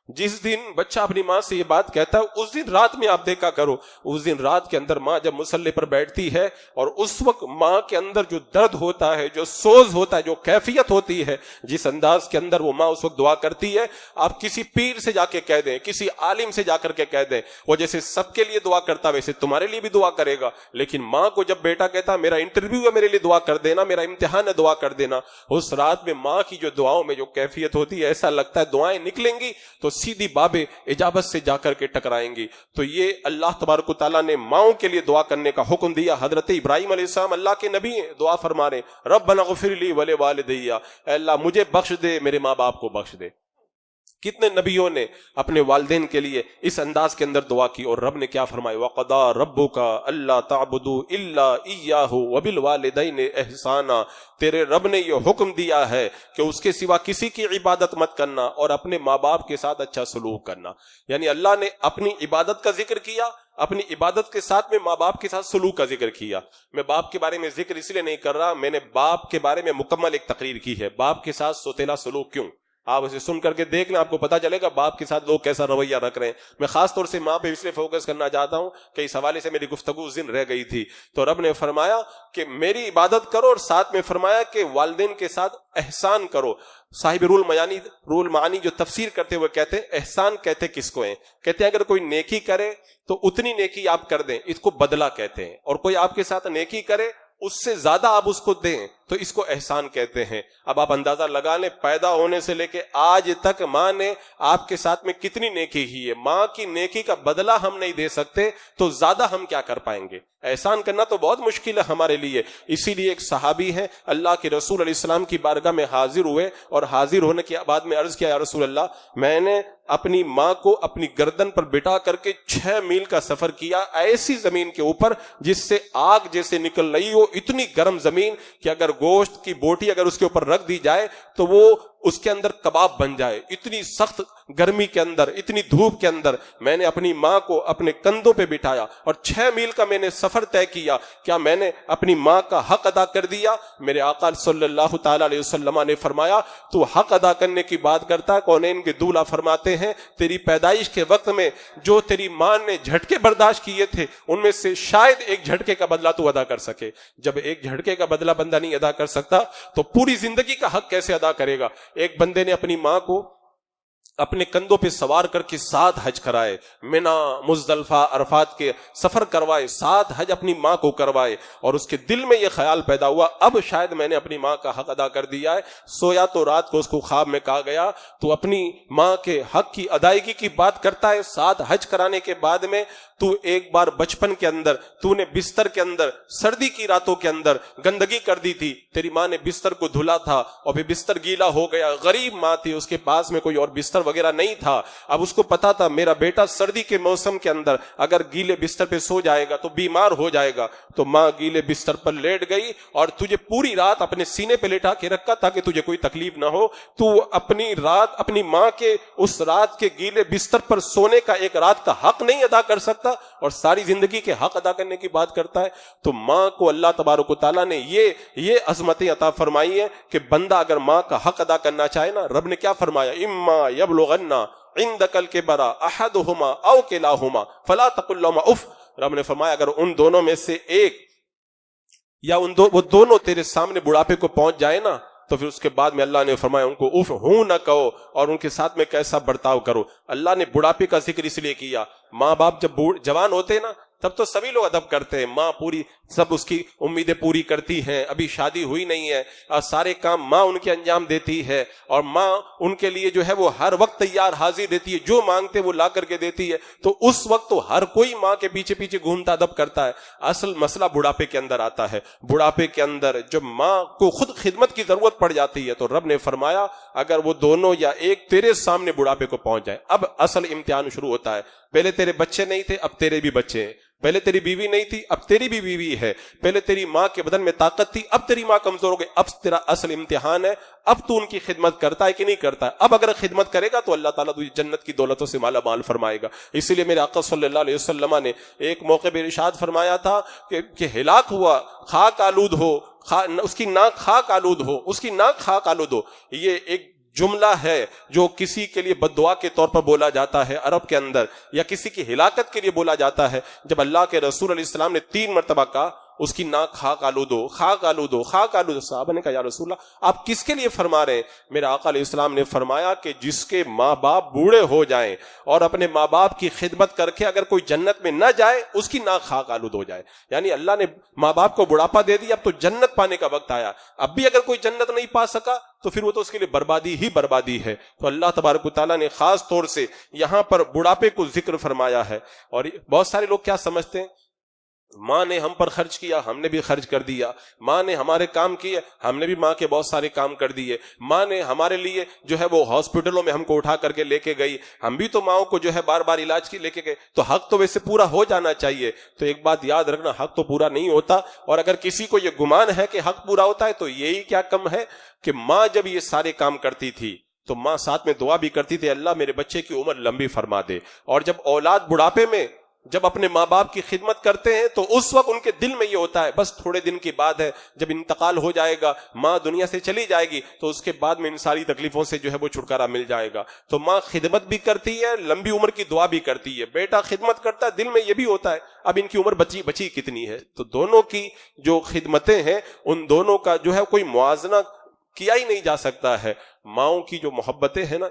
جس دن بچہ اپنی ماں سے یہ بات کہتا ہے اس دن رات میں آپ دیکھا کرو, اس دن رات کے اندر ماں جب مصلی پر بیٹھتی ہے اور اس وقت ماں کے اندر جو درد ہوتا ہے, جو سوز ہوتا ہے, جو کیفیت ہوتی ہے, جس انداز کے اندر وہ ماں اس وقت دعا کرتی ہے, آپ کسی پیر سے جا کے کہہ دیں, کسی عالم سے جا کر کے کہہ دیں, وہ جیسے سب کے لیے دعا کرتا ویسے تمہارے لیے بھی دعا کرے گا. لیکن ماں کو جب بیٹا کہتا میرا انٹرویو ہے میرے لیے دعا کر دینا, میرا امتحان ہے دعا کر دینا, اس رات میں ماں کی جو دعاؤں میں جو کیفیت ہوتی ہے ایسا لگتا ہے دعائیں نکلیں گی تو سیدھی باب اجابت سے جا کر کے ٹکرائیں گی. تو یہ اللہ تبارک و تعالیٰ نے ماؤں کے لیے دعا کرنے کا حکم دیا. حضرت ابراہیم علیہ السلام اللہ کے نبی ہیں, دعا فرما رہے ہیں ربنا اغفر لی ولوالدی, اے اللہ مجھے بخش دے, میرے ماں باپ کو بخش دے. کتنے نبیوں نے اپنے والدین کے لیے اس انداز کے اندر دعا کی, اور رب نے کیا فرمایا وَقَضَىٰ رَبُّكَ أَلَّا تَعْبُدُوا إِلَّا إِيَّاهُ وَبِالْوَالِدَيْنِ إِحْسَانًا, تیرے رب نے یہ حکم دیا ہے کہ اس کے سوا کسی کی عبادت مت کرنا اور اپنے ماں باپ کے ساتھ اچھا سلوک کرنا. یعنی اللہ نے اپنی عبادت کا ذکر کیا, اپنی عبادت کے ساتھ میں ماں باپ کے ساتھ سلوک کا ذکر کیا. میں باپ کے بارے میں ذکر اس لیے نہیں کر رہا, میں نے باپ کے بارے میں مکمل ایک تقریر کی ہے. باپ کے ساتھ سوتیلا سلوک کیوں, آپ اسے سن کر کے دیکھ لیں, آپ کو پتا چلے گا باپ کے ساتھ لوگ کیسا رویہ رکھ رہے ہیں. میں خاص طور سے ماں پہ اس لیے فوکس کرنا چاہتا ہوں کہ اس حوالے سے میری گفتگو ذہن رہ گئی تھی. تو رب نے فرمایا کہ میری عبادت کرو, اور ساتھ میں فرمایا کہ والدین کے ساتھ احسان کرو. صاحب رول معانی جو تفسیر کرتے ہوئے کہتے ہیں احسان کہتے کس کو ہیں, کہتے ہیں اگر کوئی نیکی کرے تو اتنی نیکی آپ کر دیں, اس کو بدلہ کہتے ہیں, اور کوئی آپ کے ساتھ نیکی کرے اس سے زیادہ آپ اس کو دیں تو اس کو احسان کہتے ہیں. اب آپ اندازہ لگا لیں پیدا ہونے سے لے کے آج تک ماں نے آپ کے ساتھ میں کتنی نیکی کی ہے. ماں کی نیکی کا بدلہ ہم نہیں دے سکتے تو زیادہ ہم کیا کر پائیں گے. احسان کرنا تو بہت مشکل ہے ہمارے لیے. اسی لیے ایک صحابی ہے اللہ کے رسول علیہ السلام کی بارگاہ میں حاضر ہوئے, اور حاضر ہونے کے بعد میں عرض کیا یا رسول اللہ, میں نے اپنی ماں کو اپنی گردن پر بٹھا کر کے 6 میل کا سفر کیا ایسی زمین کے اوپر جس سے آگ جیسے نکل رہی ہو, اتنی گرم زمین کہ اگر گوشت کی بوٹی اگر اس کے اوپر رکھ دی جائے تو وہ اس کے اندر کباب بن جائے. اتنی سخت گرمی کے اندر, اتنی دھوپ کے اندر میں نے اپنی ماں کو اپنے کندھوں پہ بٹھایا اور 6 میل کا میں نے سفر طے کیا. کیا میں نے اپنی ماں کا حق ادا کر دیا؟ میرے آقا صلی اللہ تعالی علیہ وسلم نے فرمایا تو حق ادا کرنے کی بات کرتا ہے. کونین کے دولہ فرماتے ہیں تیری پیدائش کے وقت میں جو تیری ماں نے جھٹکے برداشت کیے تھے ان میں سے شاید ایک جھٹکے کا بدلہ تو ادا کر سکے. جب ایک جھٹکے کا بدلہ بندہ نہیں ادا کر سکتا تو پوری زندگی کا حق کیسے ادا کرے گا. ایک بندے نے اپنی ماں کو اپنے کندھوں پہ سوار کر کے 7 حج کرائے, منا مزدلفہ عرفات کے سفر کروائے, 7 حج اپنی ماں کو کروائے, اور اس کے دل میں یہ خیال پیدا ہوا اب شاید میں نے اپنی ماں کا حق ادا کر دیا ہے. سویا تو رات کو اس کو خواب میں کہا گیا تو اپنی ماں کے حق کی ادائیگی کی بات کرتا ہے. 7 حج کرانے کے بعد میں تو ایک بار بچپن کے اندر تو نے بستر کے اندر سردی کی راتوں کے اندر گندگی کر دی تھی, تیری ماں نے بستر کو دھلا تھا اور پھر بستر گیلا ہو گیا. غریب ماں تھی, اس کے پاس میں کوئی اور بستر وغیرہ نہیں تھا. اب اس کو پتا تھا میرا بیٹا سردی کے موسم کے اندر اگر گیلے بستر پہ سو جائے گا تو بیمار ہو جائے گا. تو ماں گیلے بستر پر لیٹ گئی اور تجھے پوری رات اپنے سینے پہ لیٹا کے رکھا تاکہ تجھے کوئی تکلیف نہ ہو. تو اپنی رات اپنی ماں کے اس رات کے گیلے بستر پر سونے کا ایک رات کا حق نہیں ادا کر سکتا اور ساری زندگی کے حق ادا کرنے کی بات کرتا ہے. تو ماں کو اللہ تبارک و تعالیٰ نے یہ عظمتیں عطا فرمائی ہیں کہ بندہ اگر ماں کا حق ادا کرنا چاہے نا, رب نے کیا فرمایا اما یبلغن عندک الکبر احدہما او کلاہما فلا تقل لہما اف. رب نے فرمایا اگر ان دونوں میں سے ایک یا وہ دونوں تیرے سامنے بڑھاپے کو پہنچ جائے نا تو پھر اس کے بعد میں اللہ نے فرمایا ان کو اف ہوں نہ کہو اور ان کے ساتھ میں کیسا برتاؤ کرو. اللہ نے بڑھاپے کا ذکر اس لیے کیا, ماں باپ جب جوان ہوتے ہیں نا تب تو سبھی لوگ ادب کرتے ہیں, ماں پوری سب اس کی امیدیں پوری کرتی ہیں, ابھی شادی ہوئی نہیں ہے اور سارے کام ماں ان کے انجام دیتی ہے اور ماں ان کے لیے جو ہے وہ ہر وقت تیار حاضر دیتی ہے, جو مانگتے وہ لا کر کے دیتی ہے. تو اس وقت تو ہر کوئی ماں کے پیچھے پیچھے گھومتا ادب کرتا ہے. اصل مسئلہ بڑھاپے کے اندر آتا ہے. بڑھاپے کے اندر جب ماں کو خود خدمت کی ضرورت پڑ جاتی ہے تو رب نے فرمایا اگر وہ دونوں یا ایک تیرے سامنے بڑھاپے کو پہنچ جائے, اب اصل امتحان شروع ہوتا ہے. پہلے تیرے بچے نہیں تھے, اب تیرے بھی بچے ہیں. پہلے تیری بیوی نہیں تھی, اب تیری بھی بیوی ہے. پہلے تیری ماں کے بدن میں طاقت تھی, اب تیری ماں کمزور ہو گئی. اب تیرا اصل امتحان ہے, اب تو ان کی خدمت کرتا ہے کہ نہیں کرتا ہے. اب اگر خدمت کرے گا تو اللہ تعالیٰ تجھے جنت کی دولتوں سے مالا مال فرمائے گا. اسی لیے میرے آقا صلی اللہ علیہ وسلم نے ایک موقع پہ ارشاد فرمایا تھا کہ ہلاک ہوا خاک آلود ہو, اس کی ناک خاک آلود ہو, اس کی ناک خاک آلود ہو. یہ ایک جملہ ہے جو کسی کے لیے بد دعا کے طور پر بولا جاتا ہے عرب کے اندر, یا کسی کی ہلاکت کے لیے بولا جاتا ہے. جب اللہ کے رسول علیہ السلام نے 3 مرتبہ کہا اس کی ناک خاک آلود ہو، خاک آلود ہو، خاک آلود ہو۔ صحابہ نے کہا یا رسول اللہ آپ کس کے لیے فرما رہے ہیں؟ میرے آقا علیہ السلام نے فرمایا کہ جس کے ماں باپ بوڑھے ہو جائیں اور اپنے ماں باپ کی خدمت کر کے اگر کوئی جنت میں نہ جائے اس کی ناک خاک آلود ہو جائے۔ یعنی اللہ نے ماں باپ کو بڑھاپا دے دیا، اب تو جنت پانے کا وقت آیا، اب بھی اگر کوئی جنت نہیں پا سکا تو پھر وہ تو اس کے لیے بربادی ہی بربادی ہے۔ تو اللہ تبارک و تعالیٰ نے خاص طور سے یہاں پر بڑھاپے کو ذکر فرمایا ہے۔ اور بہت سارے لوگ کیا سمجھتے ہیں ماں نے ہم پر خرچ کیا ہم نے بھی خرچ کر دیا، ماں نے ہمارے کام کیے ہم نے بھی ماں کے بہت سارے کام کر دیے، ماں نے ہمارے لیے جو ہے وہ ہاسپٹلوں میں ہم کو اٹھا کر کے لے کے گئی، ہم بھی تو ماؤں کو جو ہے بار بار علاج کی لے کے گئے، تو حق تو ویسے پورا ہو جانا چاہیے۔ تو ایک بات یاد رکھنا، حق تو پورا نہیں ہوتا، اور اگر کسی کو یہ گمان ہے کہ حق پورا ہوتا ہے تو یہی کیا کم ہے کہ ماں جب یہ سارے کام کرتی تھی تو ماں ساتھ میں دعا بھی کرتی تھی اللہ میرے بچے کی عمر لمبی فرما دے۔ اور جب اولاد بڑھاپے میں جب اپنے ماں باپ کی خدمت کرتے ہیں تو اس وقت ان کے دل میں یہ ہوتا ہے بس تھوڑے دن کی بات ہے، جب انتقال ہو جائے گا، ماں دنیا سے چلی جائے گی تو اس کے بعد میں ان ساری تکلیفوں سے جو ہے وہ چھٹکارا مل جائے گا۔ تو ماں خدمت بھی کرتی ہے، لمبی عمر کی دعا بھی کرتی ہے، بیٹا خدمت کرتا ہے، دل میں یہ بھی ہوتا ہے اب ان کی عمر بچی کتنی ہے۔ تو دونوں کی جو خدمتیں ہیں ان دونوں کا جو ہے کوئی موازنہ کیا ہی نہیں جا سکتا ہے۔ ماؤں کی جو محبتیں ہیں نا،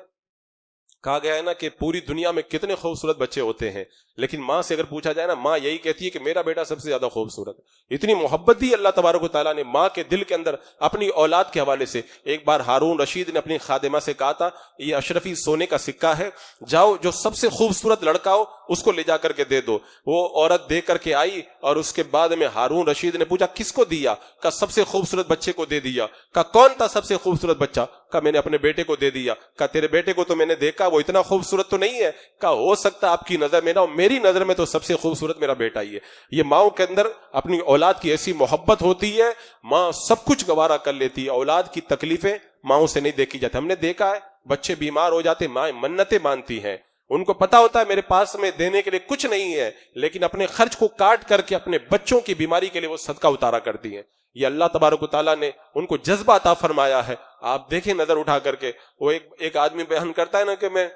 کہا گیا ہے نا کہ پوری دنیا میں کتنے خوبصورت بچے ہوتے ہیں، لیکن ماں سے اگر پوچھا جائے نا ماں یہی کہتی ہے کہ میرا بیٹا سب سے زیادہ خوبصورت ہے۔ اتنی محبت دی اللہ تبارک و تعالیٰ نے ماں کے دل کے اندر اپنی اولاد کے حوالے سے۔ ایک بار ہارون رشید نے اپنی خادمہ سے کہا تھا یہ اشرفی سونے کا سکہ ہے، جاؤ جو سب سے خوبصورت لڑکا ہو اس کو لے جا کر کے دے دو۔ وہ عورت دے کر کے آئی اور اس کے بعد میں ہارون رشید نے پوچھا کس کو دیا؟ کہا سب سے خوبصورت بچے کو دے دیا۔ کہا کون تھا سب سے خوبصورت بچہ؟ کہا میں نے اپنے بیٹے کو دے دیا۔ کہا تیرے بیٹے کو تو میں نے دیکھا وہ اتنا خوبصورت تو نہیں ہے۔ کہا ہو سکتا آپ کی نظر میں نہ ہو، میری نظر میں تو سب سے خوبصورت میرا بیٹا ہی ہے۔ یہ ماؤں کے اندر اپنی اولاد کی ایسی محبت ہوتی ہے، ماں سب کچھ گوارا کر لیتی ہے، اولاد کی تکلیفیں ماؤں سے نہیں دیکھی جاتی۔ ہم نے دیکھا ہے بچے بیمار ہو جاتے ماں منتیں مانتی ہیں، ان کو پتا ہوتا ہے میرے پاس میں دینے کے لیے کچھ نہیں ہے، لیکن اپنے خرچ کو کاٹ کر کے اپنے بچوں کی بیماری کے لیے وہ صدقہ اتارا کرتی ہیں۔ یہ اللہ تبارک و تعالیٰ نے ان کو جذبہ عطا فرمایا ہے۔ آپ دیکھیں نظر اٹھا کر کے، وہ ایک آدمی بیان کرتا ہے نا کہ میں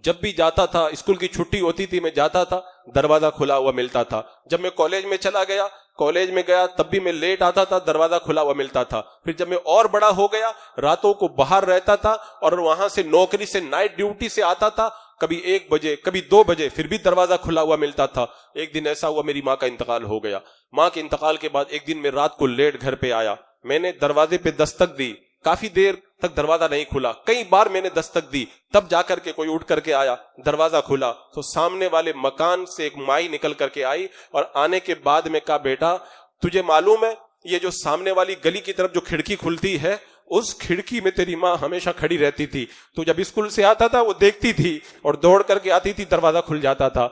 جب بھی جاتا تھا، اسکول کی چھٹی ہوتی تھی میں جاتا تھا، دروازہ کھلا ہوا ملتا تھا۔ جب میں کالج میں چلا گیا، کالج میں گیا تب بھی میں لیٹ آتا تھا، دروازہ کھلا ہوا ملتا تھا۔ پھر جب میں اور بڑا ہو گیا، راتوں کو باہر رہتا تھا اور وہاں سے نوکری سے نائٹ ڈیوٹی سے آتا تھا، کبھی 1 بجے کبھی 2 بجے، پھر بھی دروازہ کھلا ہوا ملتا تھا۔ ایک دن ایسا ہوا میری ماں کا انتقال ہو گیا۔ ماں کے انتقال کے بعد ایک دن میں رات کو لیٹ گھر پہ آیا، میں نے دروازے پہ دستک دی، کافی دیر تک دروازہ نہیں کھلا، کئی بار میں نے دستک دی، تب جا کر کے کوئی اٹھ کر کے آیا، دروازہ کھلا تو سامنے والے مکان سے ایک مائی نکل کر کے آئی اور آنے کے بعد میں کہا بیٹا تجھے معلوم ہے یہ جو سامنے والی گلی کی طرف جو کھڑکی کھلتی ہے اس کھڑکی میں تیری ماں ہمیشہ کھڑی رہتی تھی، تو جب اسکول سے آتا تھا وہ دیکھتی تھی اور دوڑ کر کے آتی تھی، دروازہ کھل جاتا تھا۔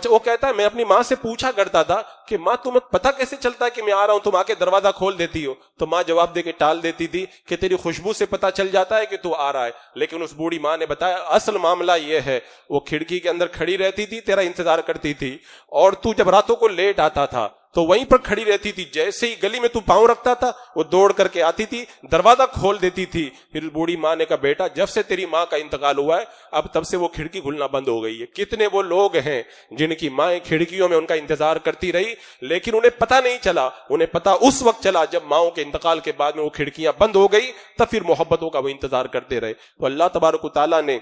وہ کہتا ہے میں اپنی ماں سے پوچھا کرتا تھا کہ ماں تمہیں پتہ کیسے چلتا ہے کہ میں آ رہا ہوں، تم آ کے دروازہ کھول دیتی ہو؟ تو ماں جواب دے کے ٹال دیتی تھی کہ تیری خوشبو سے پتہ چل جاتا ہے کہ تو آ رہا ہے۔ لیکن اس بوڑھی ماں نے بتایا اصل معاملہ یہ ہے، وہ کھڑکی کے اندر کھڑی رہتی تھی، تیرا انتظار کرتی تھی، اور تو جب راتوں کو لیٹ آتا تھا تو وہیں پر کھڑی رہتی تھی، جیسے ہی گلی میں تو پاؤں رکھتا تھا وہ دوڑ کر کے آتی تھی، دروازہ کھول دیتی تھی۔ پھر بوڑھی ماں نے کہا بیٹا جب سے تیری ماں کا انتقال ہوا ہے اب تب سے وہ کھڑکی کھلنا بند ہو گئی ہے۔ کتنے وہ لوگ ہیں جن کی مائیں کھڑکیوں میں ان کا انتظار کرتی رہی، لیکن انہیں پتہ نہیں چلا، انہیں پتہ اس وقت چلا جب ماؤں کے انتقال کے بعد میں وہ کھڑکیاں بند ہو گئی، تب پھر محبتوں کا وہ انتظار کرتے رہے۔ تو اللہ تبارک و تعالیٰ نے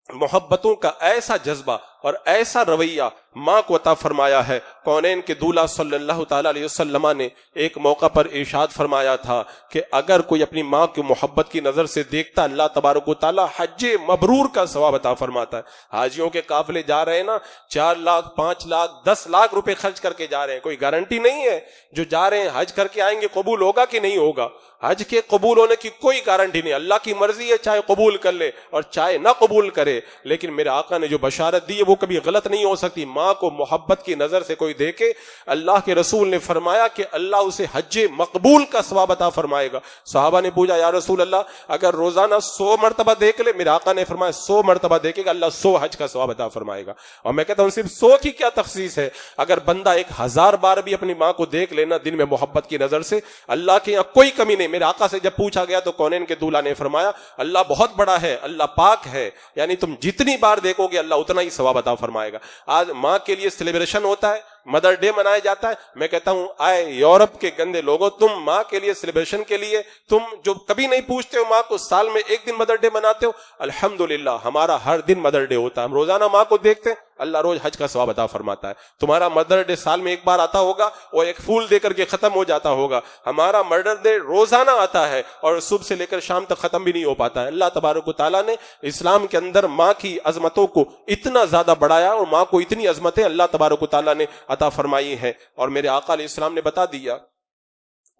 محبتوں کا ایسا جذبہ اور ایسا رویہ ماں کو عطا فرمایا ہے۔ کونین کے دولہ صلی اللہ تعالی علیہ وسلم نے ایک موقع پر ارشاد فرمایا تھا کہ اگر کوئی اپنی ماں کی محبت کی نظر سے دیکھتا اللہ تبارک و تعالی حج مبرور کا ثواب عطا فرماتا ہے۔ حاجیوں کے قافلے جا رہے ہیں نا، 4 لاکھ 5 لاکھ 10 لاکھ روپے خرچ کر کے جا رہے ہیں، کوئی گارنٹی نہیں ہے جو جا رہے ہیں حج کر کے آئیں گے قبول ہوگا کہ نہیں ہوگا۔ حج کے قبول ہونے کی کوئی گارنٹی نہیں، اللہ کی مرضی ہے، چاہے قبول کر لے اور چاہے نہ قبول کرے، لیکن میرے آقا نے جو بشارت دی ہے وہ کبھی غلط نہیں ہو سکتی۔ ماں کو محبت کی نظر سے کوئی دیکھے، اللہ کے رسول نے فرمایا کہ اللہ اسے حج مقبول کا ثواب عطا فرمائے گا۔ صحابہ نے پوچھا یا رسول اللہ اگر روزانہ 100 مرتبہ دیکھ لے؟ میرے آقا نے فرمایا 100 مرتبہ دیکھے گا اللہ 100 حج کا ثواب عطا فرمائے گا۔ اور میں کہتا ہوں صرف 100 کی کیا تخصیص ہے، اگر بندہ 1000 بار بھی اپنی ماں کو دیکھ لینا دل میں محبت کی نظر سے، اللہ کے یہاں کوئی کمی نہیں۔ میرے آقا سے جب پوچھا گیا تو کونین کے دولہ نے فرمایا اللہ بہت بڑا ہے، اللہ پاک ہے، یعنی تم جتنی بار دیکھو گے اللہ اتنا ہی ثواب عطا فرمائے گا۔ آج ماں کے لیے سیلیبریشن ہوتا ہے، مدر ڈے منایا جاتا ہے. میں کہتا ہوں آئے یورپ کے گندے لوگوں، تم ماں کے لیے سیلیبریشن کے لیے تم جو کبھی نہیں پوچھتے ہو ماں کو، سال میں ایک دن مدر ڈے مناتے ہو. الحمدللہ ہمارا ہر دن مدر ڈے ہوتا ہے، ہم روزانہ ماں کو دیکھتے ہیں، اللہ روز حج کا ثواب عطا فرماتا ہے. تمہارا مدر ڈے سال میں ایک بار آتا ہوگا اور ایک پھول دے کر کے ختم ہو جاتا ہوگا. ہمارا مدر ڈے روزانہ آتا ہے اور صبح سے لے کر شام تک ختم بھی نہیں ہو پاتا ہے. اللہ تبارک و تعالیٰ نے اسلام کے اندر ماں کی عظمتوں کو اتنا زیادہ بڑھایا اور ماں کو اتنی عظمتیں اللہ تبارک و تعالیٰ نے عطا فرمائی ہیں. اور میرے آقا علیہ السلام نے بتا دیا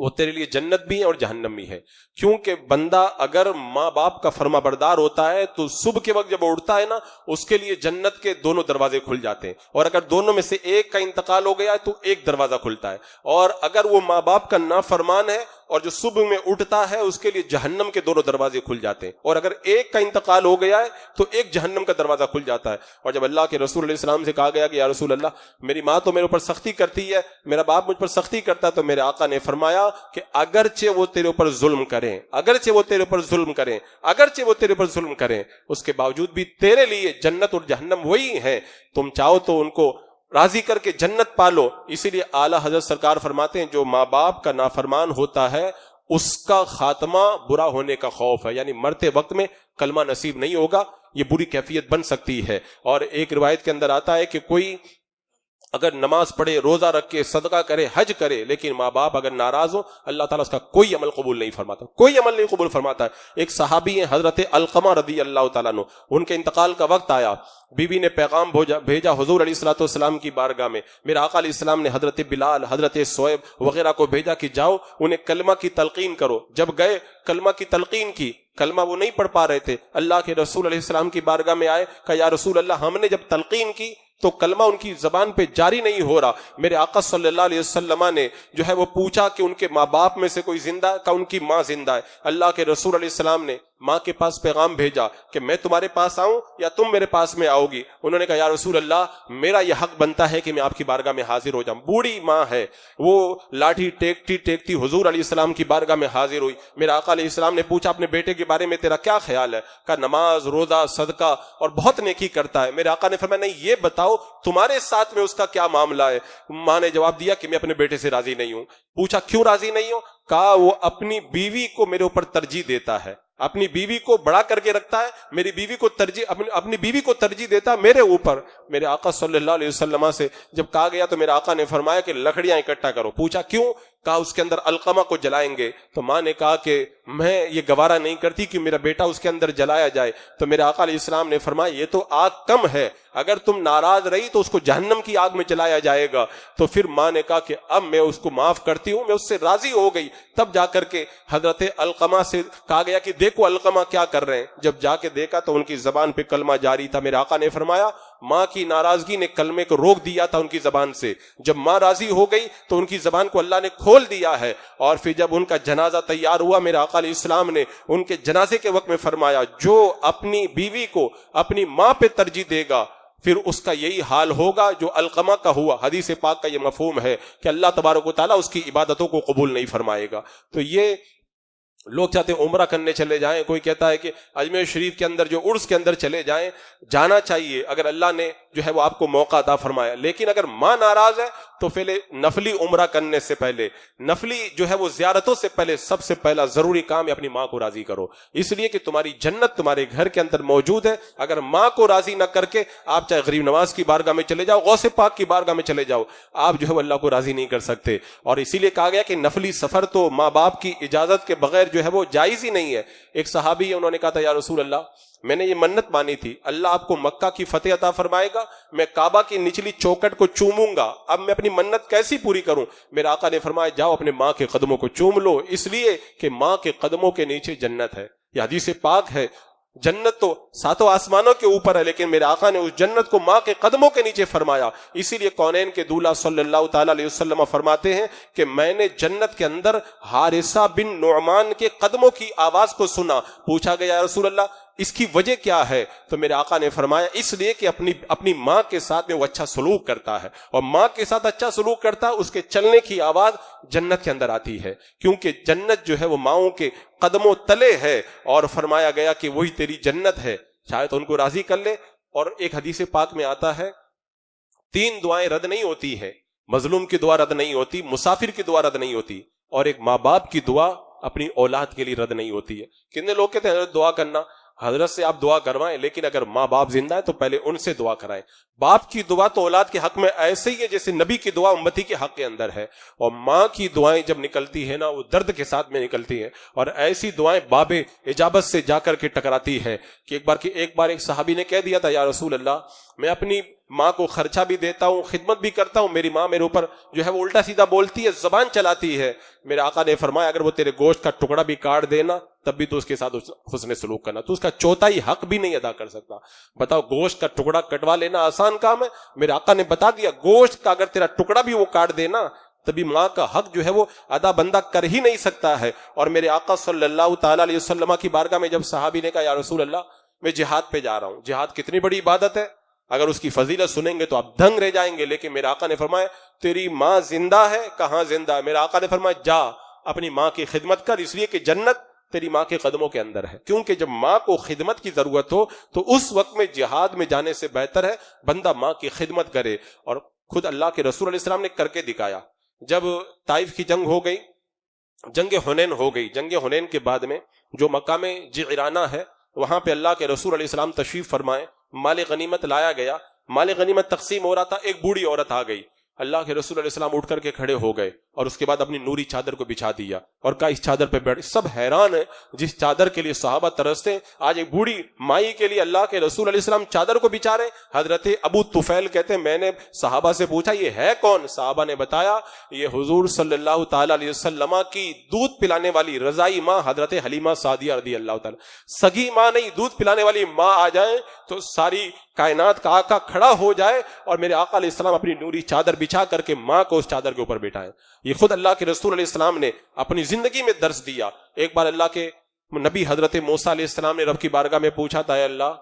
وہ تیرے لیے جنت بھی ہے اور جہنم بھی ہے. کیونکہ بندہ اگر ماں باپ کا فرما بردار ہوتا ہے تو صبح کے وقت جب اٹھتا ہے نا، اس کے لیے جنت کے دونوں دروازے کھل جاتے ہیں، اور اگر دونوں میں سے ایک کا انتقال ہو گیا ہے تو ایک دروازہ کھلتا ہے. اور اگر وہ ماں باپ کا نافرمان ہے اور جو صبح میں اٹھتا ہے اس کے لیے جہنم کے دونوں دروازے کھل جاتے ہیں. اور اگر ایک کا انتقال ہو گیا ہے تو ایک جہنم کا دروازہ کھل جاتا ہے. اور جب اللہ کے رسول علیہ السلام سے کہا گیا کہ یا رسول اللہ میری ماں تو میرے اوپر سختی کرتی ہے، میرا باپ مجھ پر سختی کرتا ہے، تو میرے آقا نے فرمایا کہ اگرچہ وہ تیرے اوپر ظلم کریں، اگرچہ وہ تیرے اوپر ظلم کریں، اگرچہ وہ تیرے اوپر ظلم کریں، اس کے باوجود بھی تیرے لیے جنت اور جہنم وہی ہیں. تم چاہو تو ان کو راضی کر کے جنت پالو. اسی لیے اعلیٰ حضرت سرکار فرماتے ہیں جو ماں باپ کا نافرمان ہوتا ہے اس کا خاتمہ برا ہونے کا خوف ہے، یعنی مرتے وقت میں کلمہ نصیب نہیں ہوگا، یہ بری کیفیت بن سکتی ہے. اور ایک روایت کے اندر آتا ہے کہ کوئی اگر نماز پڑھے، روزہ رکھے، صدقہ کرے، حج کرے، لیکن ماں باپ اگر ناراض ہو، اللہ تعالیٰ اس کا کوئی عمل قبول نہیں فرماتا، کوئی عمل نہیں قبول فرماتا ہے. ایک صحابی ہیں حضرت علقمہ رضی اللہ تعالیٰ عنہ، ان کے انتقال کا وقت آیا، بیوی نے پیغام بھیجا حضور علیہ الصلوۃ والسلام کی بارگاہ میں. میرے آقا علیہ السلام نے حضرت بلال، حضرت صہیب وغیرہ کو بھیجا کہ جاؤ انہیں کلمہ کی تلقین کرو. جب گئے کلمہ کی تلقین کی، کلمہ وہ نہیں پڑھ پا رہے تھے، اللہ کے رسول علیہ السلام کی بارگاہ میں آئے، کہا یا رسول اللہ ہم نے جب تلقین کی تو کلمہ ان کی زبان پہ جاری نہیں ہو رہا. میرے آقا صلی اللہ علیہ وسلم نے جو ہے وہ پوچھا کہ ان کے ماں باپ میں سے کوئی زندہ ہے؟ کہا ان کی ماں زندہ ہے. اللہ کے رسول علیہ السلام نے ماں کے پاس پیغام بھیجا کہ میں تمہارے پاس آؤں یا تم میرے پاس میں آؤ گی؟ انہوں نے کہا یا رسول اللہ میرا یہ حق بنتا ہے کہ میں آپ کی بارگاہ میں حاضر ہو جاؤں. بوڑھی ماں ہے، وہ لاٹھی ٹیکتی ٹیکتی حضور علیہ السلام کی بارگاہ میں حاضر ہوئی. میرے آقا علیہ السلام نے پوچھا اپنے بیٹے کے بارے میں تیرا کیا خیال ہے؟ کہا نماز، روزہ، صدقہ اور بہت نیکی کرتا ہے. میرے آقا نے فرمایا نہیں، یہ بتاؤ تمہارے ساتھ میں اس کا کیا معاملہ ہے؟ ماں نے جواب دیا کہ میں اپنے بیٹے سے راضی نہیں ہوں. پوچھا کیوں راضی نہیں ہوں؟ کہا وہ اپنی بیوی کو میرے اوپر ترجیح دیتا ہے، اپنی بیوی کو بڑا کر کے رکھتا ہے، میری بیوی کو اپنی بیوی کو ترجیح دیتا میرے اوپر. میرے آقا صلی اللہ علیہ وسلم سے جب کہا گیا تو میرے آقا نے فرمایا کہ لکڑیاں اکٹھا کرو. پوچھا کیوں؟ کہا اس کے اندر علقمہ کو جلائیں گے. تو ماں نے کہا کہ میں یہ گوارا نہیں کرتی کہ میرا بیٹا اس کے اندر جلایا جائے. تو میرے آقا علیہ السلام نے فرمایا یہ تو آگ کم ہے، اگر تم ناراض رہی تو اس کو جہنم کی آگ میں جلایا جائے گا. تو پھر ماں نے کہا کہ اب میں اس کو معاف کرتی ہوں، میں اس سے راضی ہو گئی. تب جا کر کے حضرت علقمہ سے کہا گیا کہ دیکھو علقمہ کیا کر رہے ہیں. جب جا کے دیکھا تو ان کی زبان پہ کلمہ جاری تھا. میرے آقا نے فرمایا ماں کی ناراضگی نے کلمے کو روک دیا تھا ان کی زبان سے، جب ماں راضی ہو گئی تو ان کی زبان کو اللہ نے کھول دیا ہے. اور پھر جب ان کا جنازہ تیار ہوا، میرے آقا علیہ السلام نے ان کے جنازے کے وقت میں فرمایا جو اپنی بیوی کو اپنی ماں پہ ترجیح دے گا پھر اس کا یہی حال ہوگا جو علقمہ کا ہوا. حدیث پاک کا یہ مفہوم ہے کہ اللہ تبارک و تعالیٰ اس کی عبادتوں کو قبول نہیں فرمائے گا. تو یہ لوگ چاہتے ہیں عمرہ کرنے چلے جائیں، کوئی کہتا ہے کہ اجمیر شریف کے اندر جو عرس کے اندر چلے جائیں، جانا چاہیے اگر اللہ نے جو ہے وہ آپ کو موقع عطا فرمایا. لیکن اگر ماں ناراض ہے تو پہلے نفلی عمرہ کرنے سے پہلے، نفلی جو ہے وہ زیارتوں سے پہلے سب سے پہلا ضروری کام ہے اپنی ماں کو راضی کرو، اس لیے کہ تمہاری جنت تمہارے گھر کے اندر موجود ہے. اگر ماں کو راضی نہ کر کے آپ چاہے غریب نواز کی بارگاہ میں چلے جاؤ، غوث پاک کی بارگاہ میں چلے جاؤ، آپ جو ہے وہ اللہ کو راضی نہیں کر سکتے. اور اسی لیے کہا گیا کہ نفلی سفر تو ماں باپ کی اجازت کے بغیر جو ہے وہ جائز ہی نہیں ہے. ایک صحابی ہے، انہوں نے کہا تھا یا رسول اللہ میں نے یہ منت مانی تھی، اللہ آپ کو مکہ کی فتح عطا فرمائے گا، میں کعبہ کی نچلی چوکٹ کو چوموں گا، اب میں اپنی منت کیسی پوری کروں؟ میرے آقا نے فرمایا جاؤ اپنے ماں کے قدموں کو چوم لو، اس لیے کہ ماں کے قدموں کے نیچے جنت ہے. یہ حدیث پاک ہے. جنت تو ساتوں آسمانوں کے اوپر ہے، لیکن میرے آقا نے اس جنت کو ماں کے قدموں کے نیچے فرمایا. اسی لیے کونین کے دولہ صلی اللہ تعالی علیہ وسلم فرماتے ہیں کہ میں نے جنت کے اندر حارثہ بن نعمان کے قدموں کی آواز کو سنا. پوچھا گیا یا رسول اللہ اس کی وجہ کیا ہے؟ تو میرے آقا نے فرمایا اس لیے کہ اپنی ماں کے ساتھ میں وہ اچھا سلوک کرتا ہے، اور ماں کے ساتھ اچھا سلوک کرتا ہے اس کے چلنے کی آواز جنت کے اندر آتی ہے، کیونکہ جنت جو ہے وہ ماؤں کے قدموں تلے ہے. اور فرمایا گیا کہ وہی تیری جنت ہے، شاید ان کو راضی کر لے. اور ایک حدیث پاک میں آتا ہے 3 دعائیں رد نہیں ہوتی ہیں، مظلوم کی دعا رد نہیں ہوتی، مسافر کی دعا رد نہیں ہوتی، اور ایک ماں باپ کی دعا اپنی اولاد کے لیے رد نہیں ہوتی ہے۔ کتنے لوگ کہتے ہیں حضرت دعا کرنا، حضرت سے آپ دعا کروائیں، لیکن اگر ماں باپ زندہ ہے تو پہلے ان سے دعا کرائیں۔ باپ کی دعا تو اولاد کے حق میں ایسے ہی ہے جیسے نبی کی دعا امتی کے حق کے اندر ہے، اور ماں کی دعائیں جب نکلتی ہیں نا وہ درد کے ساتھ میں نکلتی ہیں، اور ایسی دعائیں باب اجابت سے جا کر کے ٹکراتی ہیں کہ ایک بار ایک صحابی نے کہہ دیا تھا، یا رسول اللہ میں اپنی ماں کو خرچہ بھی دیتا ہوں، خدمت بھی کرتا ہوں، میری ماں میرے اوپر جو ہے وہ الٹا سیدھا بولتی ہے، زبان چلاتی ہے۔ میرے آقا نے فرمایا اگر وہ تیرے گوشت کا ٹکڑا بھی کاٹ دینا تب بھی تو اس کے ساتھ حسن سلوک کرنا، تو اس کا چوتھائی حق بھی نہیں ادا کر سکتا۔ بتاؤ، گوشت کا ٹکڑا کٹوا لینا آسان کام ہے؟ میرے آقا نے بتا دیا گوشت کا اگر تیرا ٹکڑا بھی وہ کاٹ دینا تبھی ماں کا حق جو ہے وہ ادا بندہ کر ہی نہیں سکتا ہے۔ اور میرے آقا صلی اللہ تعالی علیہ وسلم کی بارگاہ میں جب صحابی نے کہا یا رسول اللہ میں جہاد پہ جا رہا ہوں، جہاد کتنی بڑی عبادت ہے، اگر اس کی فضیلت سنیں گے تو آپ دنگ رہ جائیں گے، لیکن میرے آقا نے فرمایا تیری ماں زندہ ہے؟ کہاں زندہ ہے؟ میرے آقا نے فرمایا جا اپنی ماں کی خدمت کر، اس لیے کہ جنت تیری ماں کے قدموں کے اندر ہے۔ کیونکہ جب ماں کو خدمت کی ضرورت ہو تو اس وقت میں جہاد میں جانے سے بہتر ہے بندہ ماں کی خدمت کرے، اور خود اللہ کے رسول علیہ السلام نے کر کے دکھایا۔ جب طائف کی جنگ ہو گئی، جنگ حنین ہو گئی، جنگ حنین کے بعد میں جو مقام جعرانہ ہے وہاں پہ اللہ کے رسول علیہ السلام تشریف فرمائے، مال غنیمت لایا گیا، مال غنیمت تقسیم ہو رہا تھا، ایک بوڑھی عورت آ گئی، اللہ کے رسول علیہ السلام اٹھ کر کے کھڑے ہو گئے اور اس کے بعد اپنی نوری چادر کو بچھا دیا اور کہا اس چادر پہ بیٹھ۔ سب حیران ہیں، جس چادر کے لیے صحابہ ترستے ہیں، آج ایک بوڑھی مائی کے لیے اللہ کے رسول علیہ السلام چادر کو بچھا رہے۔ حضرت ابو طفیل کہتے ہیں میں نے صحابہ سے پوچھا یہ ہے کون؟ صحابہ نے بتایا یہ حضور صلی اللہ تعالی علیہ وسلم کی دودھ پلانے والی رضائی ماں حضرت حلیمہ سعدیہ رضی اللہ تعالی، سگی ماں نہیں، دودھ پلانے والی ماں آ جائے تو ساری کائنات کا آقا کھڑا ہو جائے اور میرے آقا علیہ السلام اپنی نوری چادر بچھا کر کے ماں کو اس چادر کے اوپر بٹھائے۔ یہ خود اللہ کے رسول علیہ السلام نے اپنی زندگی میں درس دیا۔ ایک بار اللہ کے نبی حضرت موسیٰ علیہ السلام نے رب کی بارگاہ میں پوچھا تھا، اے اللہ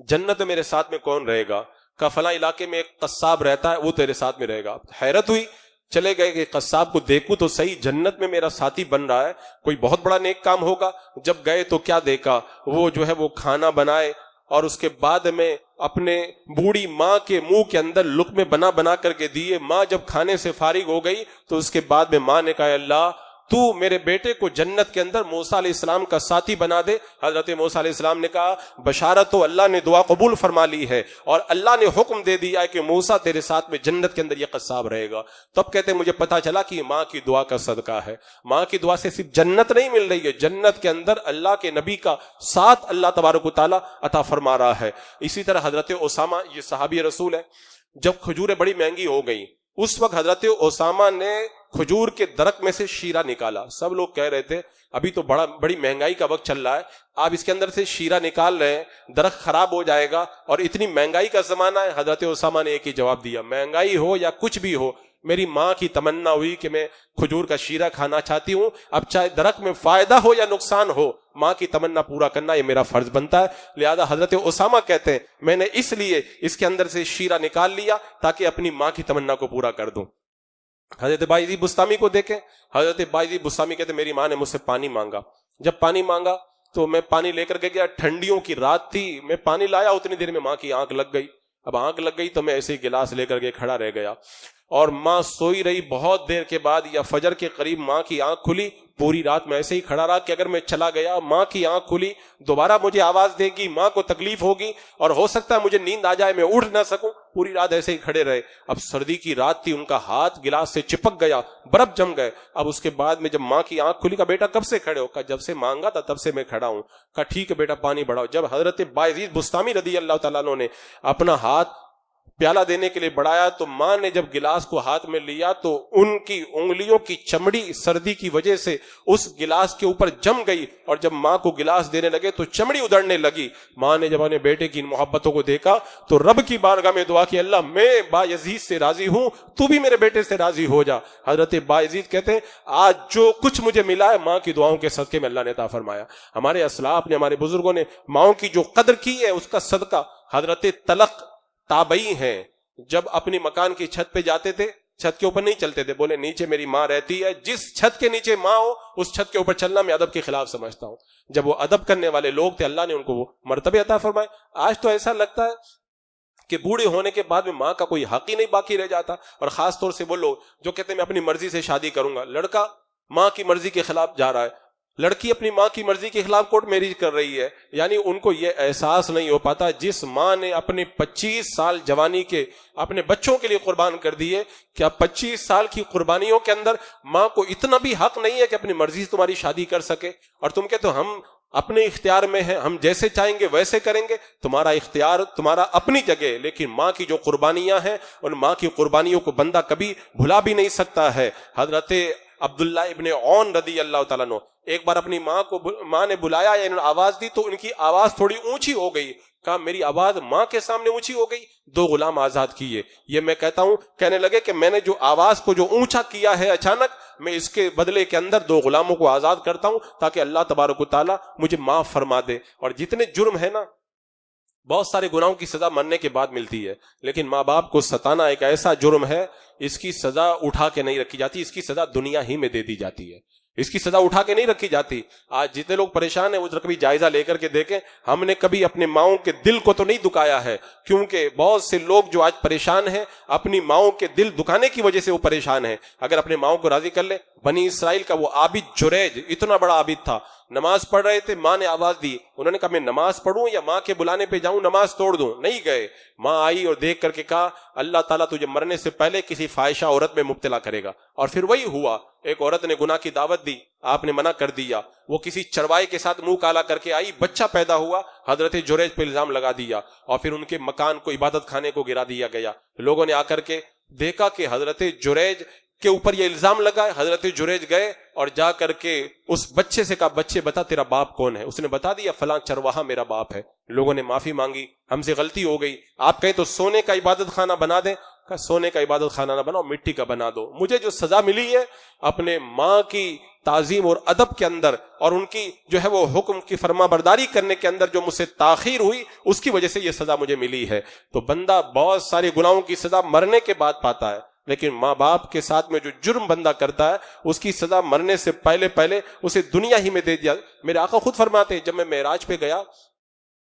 جنت میں میرے ساتھ میں کون رہے گا؟ کہ فلاں علاقے میں ایک قصاب رہتا ہے وہ تیرے ساتھ میں رہے گا۔ حیرت ہوئی، چلے گئے کہ قصاب کو دیکھوں تو صحیح، جنت میں میرا ساتھی بن رہا ہے، کوئی بہت بڑا نیک کام ہوگا۔ جب گئے تو کیا دیکھا، وہ جو ہے وہ کھانا بنائے اور اس کے بعد میں اپنے بوڑھی ماں کے منہ کے اندر لقمے بنا بنا کر کے دیے۔ ماں جب کھانے سے فارغ ہو گئی تو اس کے بعد میں ماں نے کہا اللہ تو میرے بیٹے کو جنت کے اندر موسیٰ علیہ السلام کا ساتھی بنا دے۔ حضرت موسیٰ علیہ السلام نے کہا بشارت ہو، اللہ نے دعا قبول فرما لی ہے اور اللہ نے حکم دے دیا ہے کہ موسیٰ تیرے ساتھ میں جنت کے اندر یہ قصاب رہے گا۔ تب کہتے ہیں مجھے پتا چلا کہ یہ ماں کی دعا کا صدقہ ہے۔ ماں کی دعا سے صرف جنت نہیں مل رہی ہے، جنت کے اندر اللہ کے نبی کا ساتھ اللہ تبارک و تعالیٰ عطا فرما رہا ہے۔ اسی طرح حضرت اسامہ، یہ صحابی رسول ہے، جب کھجوریں بڑی مہنگی ہو گئی اس وقت حضرت اسامہ نے کھجور کے درخت میں سے شیرہ نکالا۔ سب لوگ کہہ رہے تھے ابھی تو بڑی مہنگائی کا وقت چل رہا ہے، آپ اس کے اندر سے شیرہ نکال رہے ہیں، درخت خراب ہو جائے گا اور اتنی مہنگائی کا زمانہ ہے۔ حضرت اسامہ نے ایک ہی جواب دیا، مہنگائی ہو یا کچھ بھی ہو، میری ماں کی تمنا ہوئی کہ میں کھجور کا شیرہ کھانا چاہتی ہوں، اب چاہے درخت میں فائدہ ہو یا نقصان ہو، ماں کی تمنا پورا کرنا یہ میرا فرض بنتا ہے۔ لہذا حضرت اسامہ کہتے ہیں میں نے اس لیے اس کے اندر سے شیرہ نکال لیا تاکہ اپنی ماں کی تمنا کو پورا کر دوں۔ حضرت بایزید بستامی کو دیکھیں، حضرت بایزید بستامی کہتے ہیں میری ماں نے مجھ سے پانی مانگا، جب پانی مانگا تو میں پانی لے کر کے گیا، ٹھنڈیوں کی رات تھی، میں پانی لایا اتنی دیر میں ماں کی آنکھ لگ گئی۔ اب آنکھ لگ گئی تو میں ایسے ہی گلاس لے کر کے کھڑا رہ گیا اور ماں سوئی رہی۔ بہت دیر کے بعد یا فجر کے قریب ماں کی آنکھ کھلی، پوری رات میں ایسے ہی کھڑا رہا کہ اگر میں چلا گیا ماں کی آنکھ کھلی دوبارہ مجھے آواز دے گی، ماں کو تکلیف ہوگی اور ہو سکتا ہے مجھے نیند آ جائے، میں اٹھ نہ سکوں۔ پوری رات ایسے ہی کھڑے رہے۔ اب سردی کی رات تھی، ان کا ہاتھ گلاس سے چپک گیا، برف جم گئے۔ اب اس کے بعد میں جب ماں کی آنکھ کھلی، کہا بیٹا کب سے کھڑے ہو؟ کہا جب سے مانگا تھا تب سے میں کھڑا ہوں۔ کہا ٹھیک ہے بیٹا پانی بڑھاؤ۔ جب حضرت بایزید بستامی رضی اللہ تعالیٰ عنہ نے اپنا ہاتھ پیالہ دینے کے لیے بڑھایا تو ماں نے جب گلاس کو ہاتھ میں لیا تو ان کی انگلیوں کی چمڑی سردی کی وجہ سے اس گلاس کے اوپر جم گئی، اور جب ماں کو گلاس دینے لگے تو چمڑی ادھڑنے لگی۔ ماں نے جب اپنے بیٹے کی ان محبتوں کو دیکھا تو رب کی بارگاہ میں دعا کی، اللہ میں بایزید سے راضی ہوں، تو بھی میرے بیٹے سے راضی ہو جا۔ حضرت بایزید کہتے ہیں آج جو کچھ مجھے ملا ہے ماں کی دعاؤں کے صدقے میں اللہ نے عطا فرمایا۔ ہمارے اسلاف نے، ہمارے بزرگوں نے ماؤں کی جو قدر کی ہے اس کا صدقہ۔ حضرت طلق تابعی ہیں، جب اپنی مکان کی چھت پہ جاتے تھے چھت کے اوپر نہیں چلتے تھے، بولے نیچے میری ماں رہتی ہے، جس چھت کے نیچے ماں ہو اس چھت کے اوپر چلنا میں ادب کے خلاف سمجھتا ہوں۔ جب وہ ادب کرنے والے لوگ تھے اللہ نے ان کو وہ مرتبے عطا فرمائے۔ آج تو ایسا لگتا ہے کہ بوڑھے ہونے کے بعد میں ماں کا کوئی حق ہی نہیں باقی رہ جاتا. اور خاص طور سے وہ لوگ جو کہتے ہیں میں اپنی مرضی سے شادی کروں گا. لڑکا ماں کی مرضی کے خلاف جا رہا ہے, لڑکی اپنی ماں کی مرضی کے خلاف کورٹ میرج کر رہی ہے. یعنی ان کو یہ احساس نہیں ہو پاتا جس ماں نے اپنے 25 سال جوانی کے اپنے بچوں کے لیے قربان کر دیے, کیا 25 سال کی قربانیوں کے اندر ماں کو اتنا بھی حق نہیں ہے کہ اپنی مرضی سے تمہاری شادی کر سکے؟ اور تم کہتے ہو ہم اپنے اختیار میں ہیں, ہم جیسے چاہیں گے ویسے کریں گے. تمہارا اختیار تمہارا اپنی جگہ, لیکن ماں کی جو قربانیاں ہیں ان ماں کی قربانیوں کو بندہ کبھی بھلا بھی نہیں سکتا ہے. حضرت عبداللہ ابن عون رضی اللہ تعالیٰ عنہ ایک بار اپنی ماں نے بلایا یا انہوں نے آواز دی تو ان کی آواز تھوڑی اونچی ہو گئی. کہا میری آواز ماں کے سامنے اونچی ہو گئی, 2 غلام آزاد کیے. یہ میں کہتا ہوں, کہنے لگے کہ میں نے جو آواز کو جو اونچا کیا ہے اچانک, میں اس کے بدلے کے اندر 2 غلاموں کو آزاد کرتا ہوں تاکہ اللہ تبارک و تعالیٰ مجھے معاف فرما دے. اور جتنے جرم ہے نا, بہت سارے گناہوں کی سزا مرنے کے بعد ملتی ہے, لیکن ماں باپ کو ستانا ایک ایسا جرم ہے, اس کی سزا اٹھا کے نہیں رکھی جاتی, اس کی سزا دنیا ہی میں دے دی جاتی ہے, اس کی سزا اٹھا کے نہیں رکھی جاتی. آج جتنے لوگ پریشان ہیں وہ ذرا کبھی جائزہ لے کر کے دیکھیں, ہم نے کبھی اپنے ماؤں کے دل کو تو نہیں دکایا ہے, کیونکہ بہت سے لوگ جو آج پریشان ہیں اپنی ماؤں کے دل دکانے کی وجہ سے وہ پریشان ہیں. اگر اپنے ماؤں کو راضی کر لے. بنی اسرائیل کا وہ عابد جریج اتنا بڑا عابد تھا, نماز پڑھ رہے تھے, ماں نے آواز دی, انہوں نے کہا میں نماز پڑھوں یا ماں کے بلانے پہ جاؤں نماز توڑ دوں؟ نہیں گئے. ماں آئی اور دیکھ کر کے کہا اللہ تعالیٰ تجھے مرنے سے پہلے کسی فاحشہ عورت میں مبتلا کرے گا. اور پھر وہی ہوا, ایک عورت نے گناہ کی دعوت دی, آپ نے منع کر دیا, وہ کسی چروائی کے ساتھ منہ کالا کر کے آئی, بچہ پیدا ہوا, حضرت جریج پہ الزام لگا دیا اور پھر ان کے مکان کو عبادت خانے کو گرا دیا گیا. لوگوں نے آ کر کے دیکھا کہ حضرت جریج کے اوپر یہ الزام لگا. حضرت جریج گئے اور جا کر کے اس بچے سے کہا بچے بتا تیرا باپ کون ہے؟ اس نے بتا دیا فلاں چرواہا میرا باپ ہے. لوگوں نے معافی مانگی, ہم سے غلطی ہو گئی, آپ کہیں تو سونے کا عبادت خانہ بنا دیں. کہا سونے کا عبادت خانہ نہ بناؤ, مٹی کا بنا دو. مجھے جو سزا ملی ہے اپنے ماں کی تعظیم اور ادب کے اندر اور ان کی جو ہے وہ حکم کی فرما برداری کرنے کے اندر جو مجھ سے تاخیر ہوئی, اس کی وجہ سے یہ سزا مجھے ملی ہے. تو بندہ بہت سارے گناہوں کی سزا مرنے کے بعد پاتا ہے, لیکن ماں باپ کے ساتھ میں جو جرم بندہ کرتا ہے اس کی سزا مرنے سے پہلے اسے دنیا ہی میں دے دیا. میرے آقا خود فرماتے ہیں, جب میں معراج پہ گیا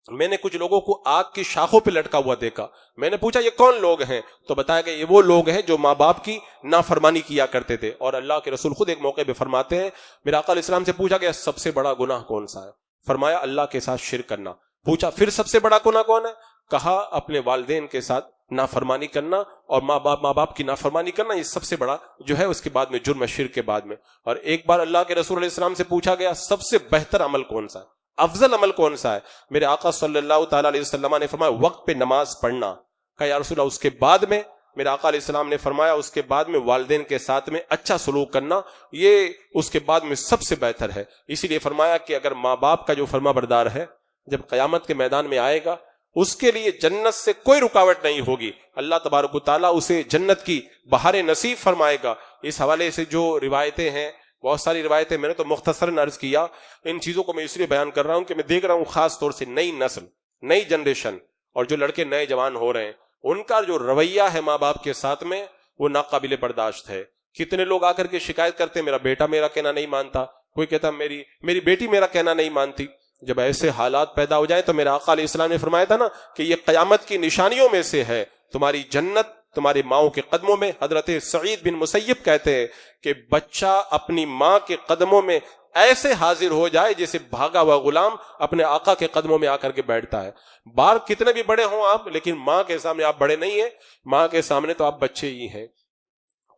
میں نے کچھ لوگوں کو آگ کی شاخوں پہ لٹکا ہوا دیکھا. میں نے پوچھا یہ کون لوگ ہیں؟ تو بتایا کہ یہ وہ لوگ ہیں جو ماں باپ کی نافرمانی کیا کرتے تھے. اور اللہ کے رسول خود ایک موقع پہ فرماتے ہیں, میرے آقا علیہ السلام سے پوچھا کہ سب سے بڑا گناہ کون سا ہے؟ فرمایا اللہ کے ساتھ شرک کرنا. پوچھا پھر سب سے بڑا گناہ کون ہے؟ کہا اپنے والدین کے ساتھ نافرمانی کرنا اور ماں باپ کی نافرمانی کرنا, یہ سب سے بڑا جو ہے اس کے بعد میں جرم ہے, شرک کے بعد میں. اور ایک بار اللہ کے رسول علیہ السلام سے پوچھا گیا سب سے بہتر عمل کون سا ہے, افضل عمل کون سا ہے؟ میرے آقا صلی اللہ تعالی علیہ وسلم نے فرمایا وقت پہ نماز پڑھنا. کہا یا رسول اللہ اس کے بعد میں؟ میرے آقا علیہ السلام نے فرمایا اس کے بعد میں والدین کے ساتھ میں اچھا سلوک کرنا, یہ اس کے بعد میں سب سے بہتر ہے. اسی لیے فرمایا کہ اگر ماں باپ کا جو فرما بردار ہے جب قیامت کے میدان میں آئے گا اس کے لیے جنت سے کوئی رکاوٹ نہیں ہوگی, اللہ تبارک و تعالیٰ اسے جنت کی بہاریں نصیب فرمائے گا. اس حوالے سے جو روایتیں ہیں, بہت ساری روایتیں, میں نے تو مختصراً عرض کیا, ان چیزوں کو میں اس لیے بیان کر رہا ہوں کہ میں دیکھ رہا ہوں خاص طور سے نئی نسل, نئی جنریشن اور جو لڑکے نئے جوان ہو رہے ہیں, ان کا جو رویہ ہے ماں باپ کے ساتھ میں وہ ناقابل برداشت ہے. کتنے لوگ آ کر کے شکایت کرتے ہیں میرا بیٹا میرا کہنا نہیں مانتا, کوئی کہتا میری بیٹی میرا کہنا نہیں مانتی. جب ایسے حالات پیدا ہو جائیں تو میرا آقا علیہ السلام نے فرمایا تھا نا کہ یہ قیامت کی نشانیوں میں سے ہے, تمہاری جنت تمہاری ماؤں کے قدموں میں. حضرت سعید بن مسیب کہتے ہیں کہ بچہ اپنی ماں کے قدموں میں ایسے حاضر ہو جائے جیسے بھاگا ہوا غلام اپنے آقا کے قدموں میں آ کر کے بیٹھتا ہے. بار کتنے بھی بڑے ہوں آپ, لیکن ماں کے سامنے آپ بڑے نہیں ہیں, ماں کے سامنے تو آپ بچے ہی ہیں.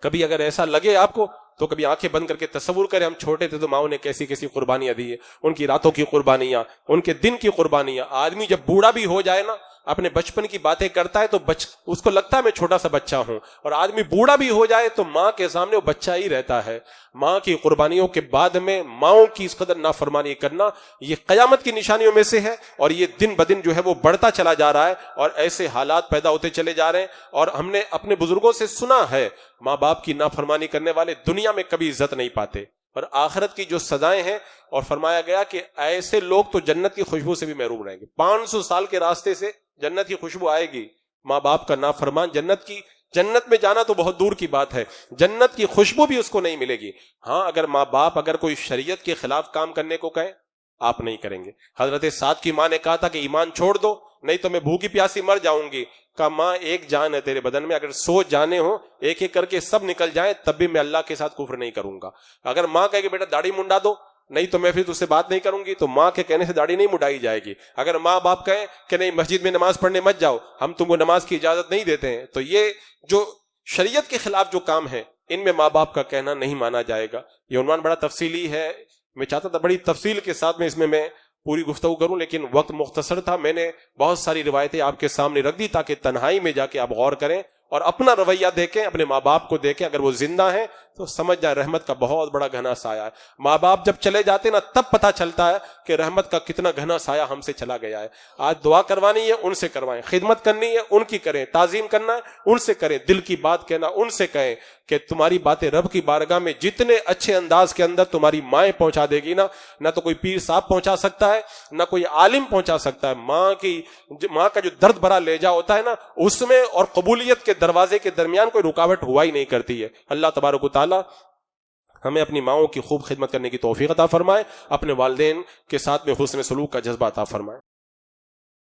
کبھی اگر ایسا لگے آپ کو تو کبھی آنکھیں بند کر کے تصور کریں, ہم چھوٹے تھے تو ماؤں نے کیسی کیسی قربانیاں دی ہے, ان کی راتوں کی قربانیاں, ان کے دن کی قربانیاں. آدمی جب بوڑھا بھی ہو جائے نا, اپنے بچپن کی باتیں کرتا ہے تو اس کو لگتا ہے میں چھوٹا سا بچہ ہوں, اور آدمی بوڑھا بھی ہو جائے تو ماں کے سامنے وہ بچہ ہی رہتا ہے. ماں کی قربانیوں کے بعد میں ماؤں کی اس قدر نافرمانی کرنا یہ قیامت کی نشانیوں میں سے ہے, اور یہ دن بدن جو ہے وہ بڑھتا چلا جا رہا ہے, اور ایسے حالات پیدا ہوتے چلے جا رہے ہیں. اور ہم نے اپنے بزرگوں سے سنا ہے ماں باپ کی نافرمانی کرنے والے دنیا میں کبھی عزت نہیں پاتے, اور آخرت کی جو سزائیں ہیں, اور فرمایا گیا کہ ایسے لوگ تو جنت کی خوشبو سے بھی محروم رہیں گے. 500 سال کے راستے سے جنت کی خوشبو آئے گی, ماں باپ کا نافرمان جنت میں جانا تو بہت دور کی بات ہے, جنت کی خوشبو بھی اس کو نہیں ملے گی. ہاں اگر ماں باپ اگر کوئی شریعت کے خلاف کام کرنے کو کہے آپ نہیں کریں گے. حضرت سعد کی ماں نے کہا تھا کہ ایمان چھوڑ دو, نہیں تو میں بھوکی پیاسی مر جاؤں گی. کہا ماں ایک جان ہے تیرے بدن میں, اگر 100 جانیں ہوں ایک ایک کر کے سب نکل جائیں تب بھی میں اللہ کے ساتھ کفر نہیں کروں گا. اگر ماں کہے کہ بیٹا داڑھی منڈا دو, نہیں تو میں پھر تجھ سے بات نہیں کروں گی, تو ماں کے کہنے سے داڑھی نہیں مڈائی جائے گی. اگر ماں باپ کہیں کہ نہیں مسجد میں نماز پڑھنے مت جاؤ, ہم تم کو نماز کی اجازت نہیں دیتے ہیں, تو یہ جو شریعت کے خلاف جو کام ہے ان میں ماں باپ کا کہنا نہیں مانا جائے گا. یہ عنوان بڑا تفصیلی ہے, میں چاہتا تھا بڑی تفصیل کے ساتھ میں اس میں پوری گفتگو کروں, لیکن وقت مختصر تھا. میں نے بہت ساری روایتیں آپ کے سامنے رکھ دی تاکہ تنہائی میں جا کے آپ غور کریں اور اپنا رویہ دیکھیں, اپنے ماں باپ کو دیکھیں. اگر وہ زندہ ہیں تو سمجھ جائیں رحمت کا بہت بڑا گھنا سایہ ہے. ماں باپ جب چلے جاتے نا تب پتہ چلتا ہے کہ رحمت کا کتنا گھنا سایہ ہم سے چلا گیا ہے. آج دعا کروانی ہے ان سے کروائیں, خدمت کرنی ہے ان کی کریں, تعظیم کرنا ہے ان سے کریں, دل کی بات کہنا ان سے کہیں کہ تمہاری باتیں رب کی بارگاہ میں جتنے اچھے انداز کے اندر تمہاری مائیں پہنچا دے گی نا, نہ تو کوئی پیر صاحب پہنچا سکتا ہے نہ کوئی عالم پہنچا سکتا ہے. ماں کا جو درد بھرا لہجہ ہوتا ہے نا, اس میں اور قبولیت کے دروازے کے درمیان کوئی رکاوٹ ہوا ہی نہیں کرتی ہے. اللہ تبارک و تعالی ہمیں اپنی ماؤں کی خوب خدمت کرنے کی توفیق عطا فرمائے, اپنے والدین کے ساتھ میں حسن سلوک کا جذبہ عطا فرمائے.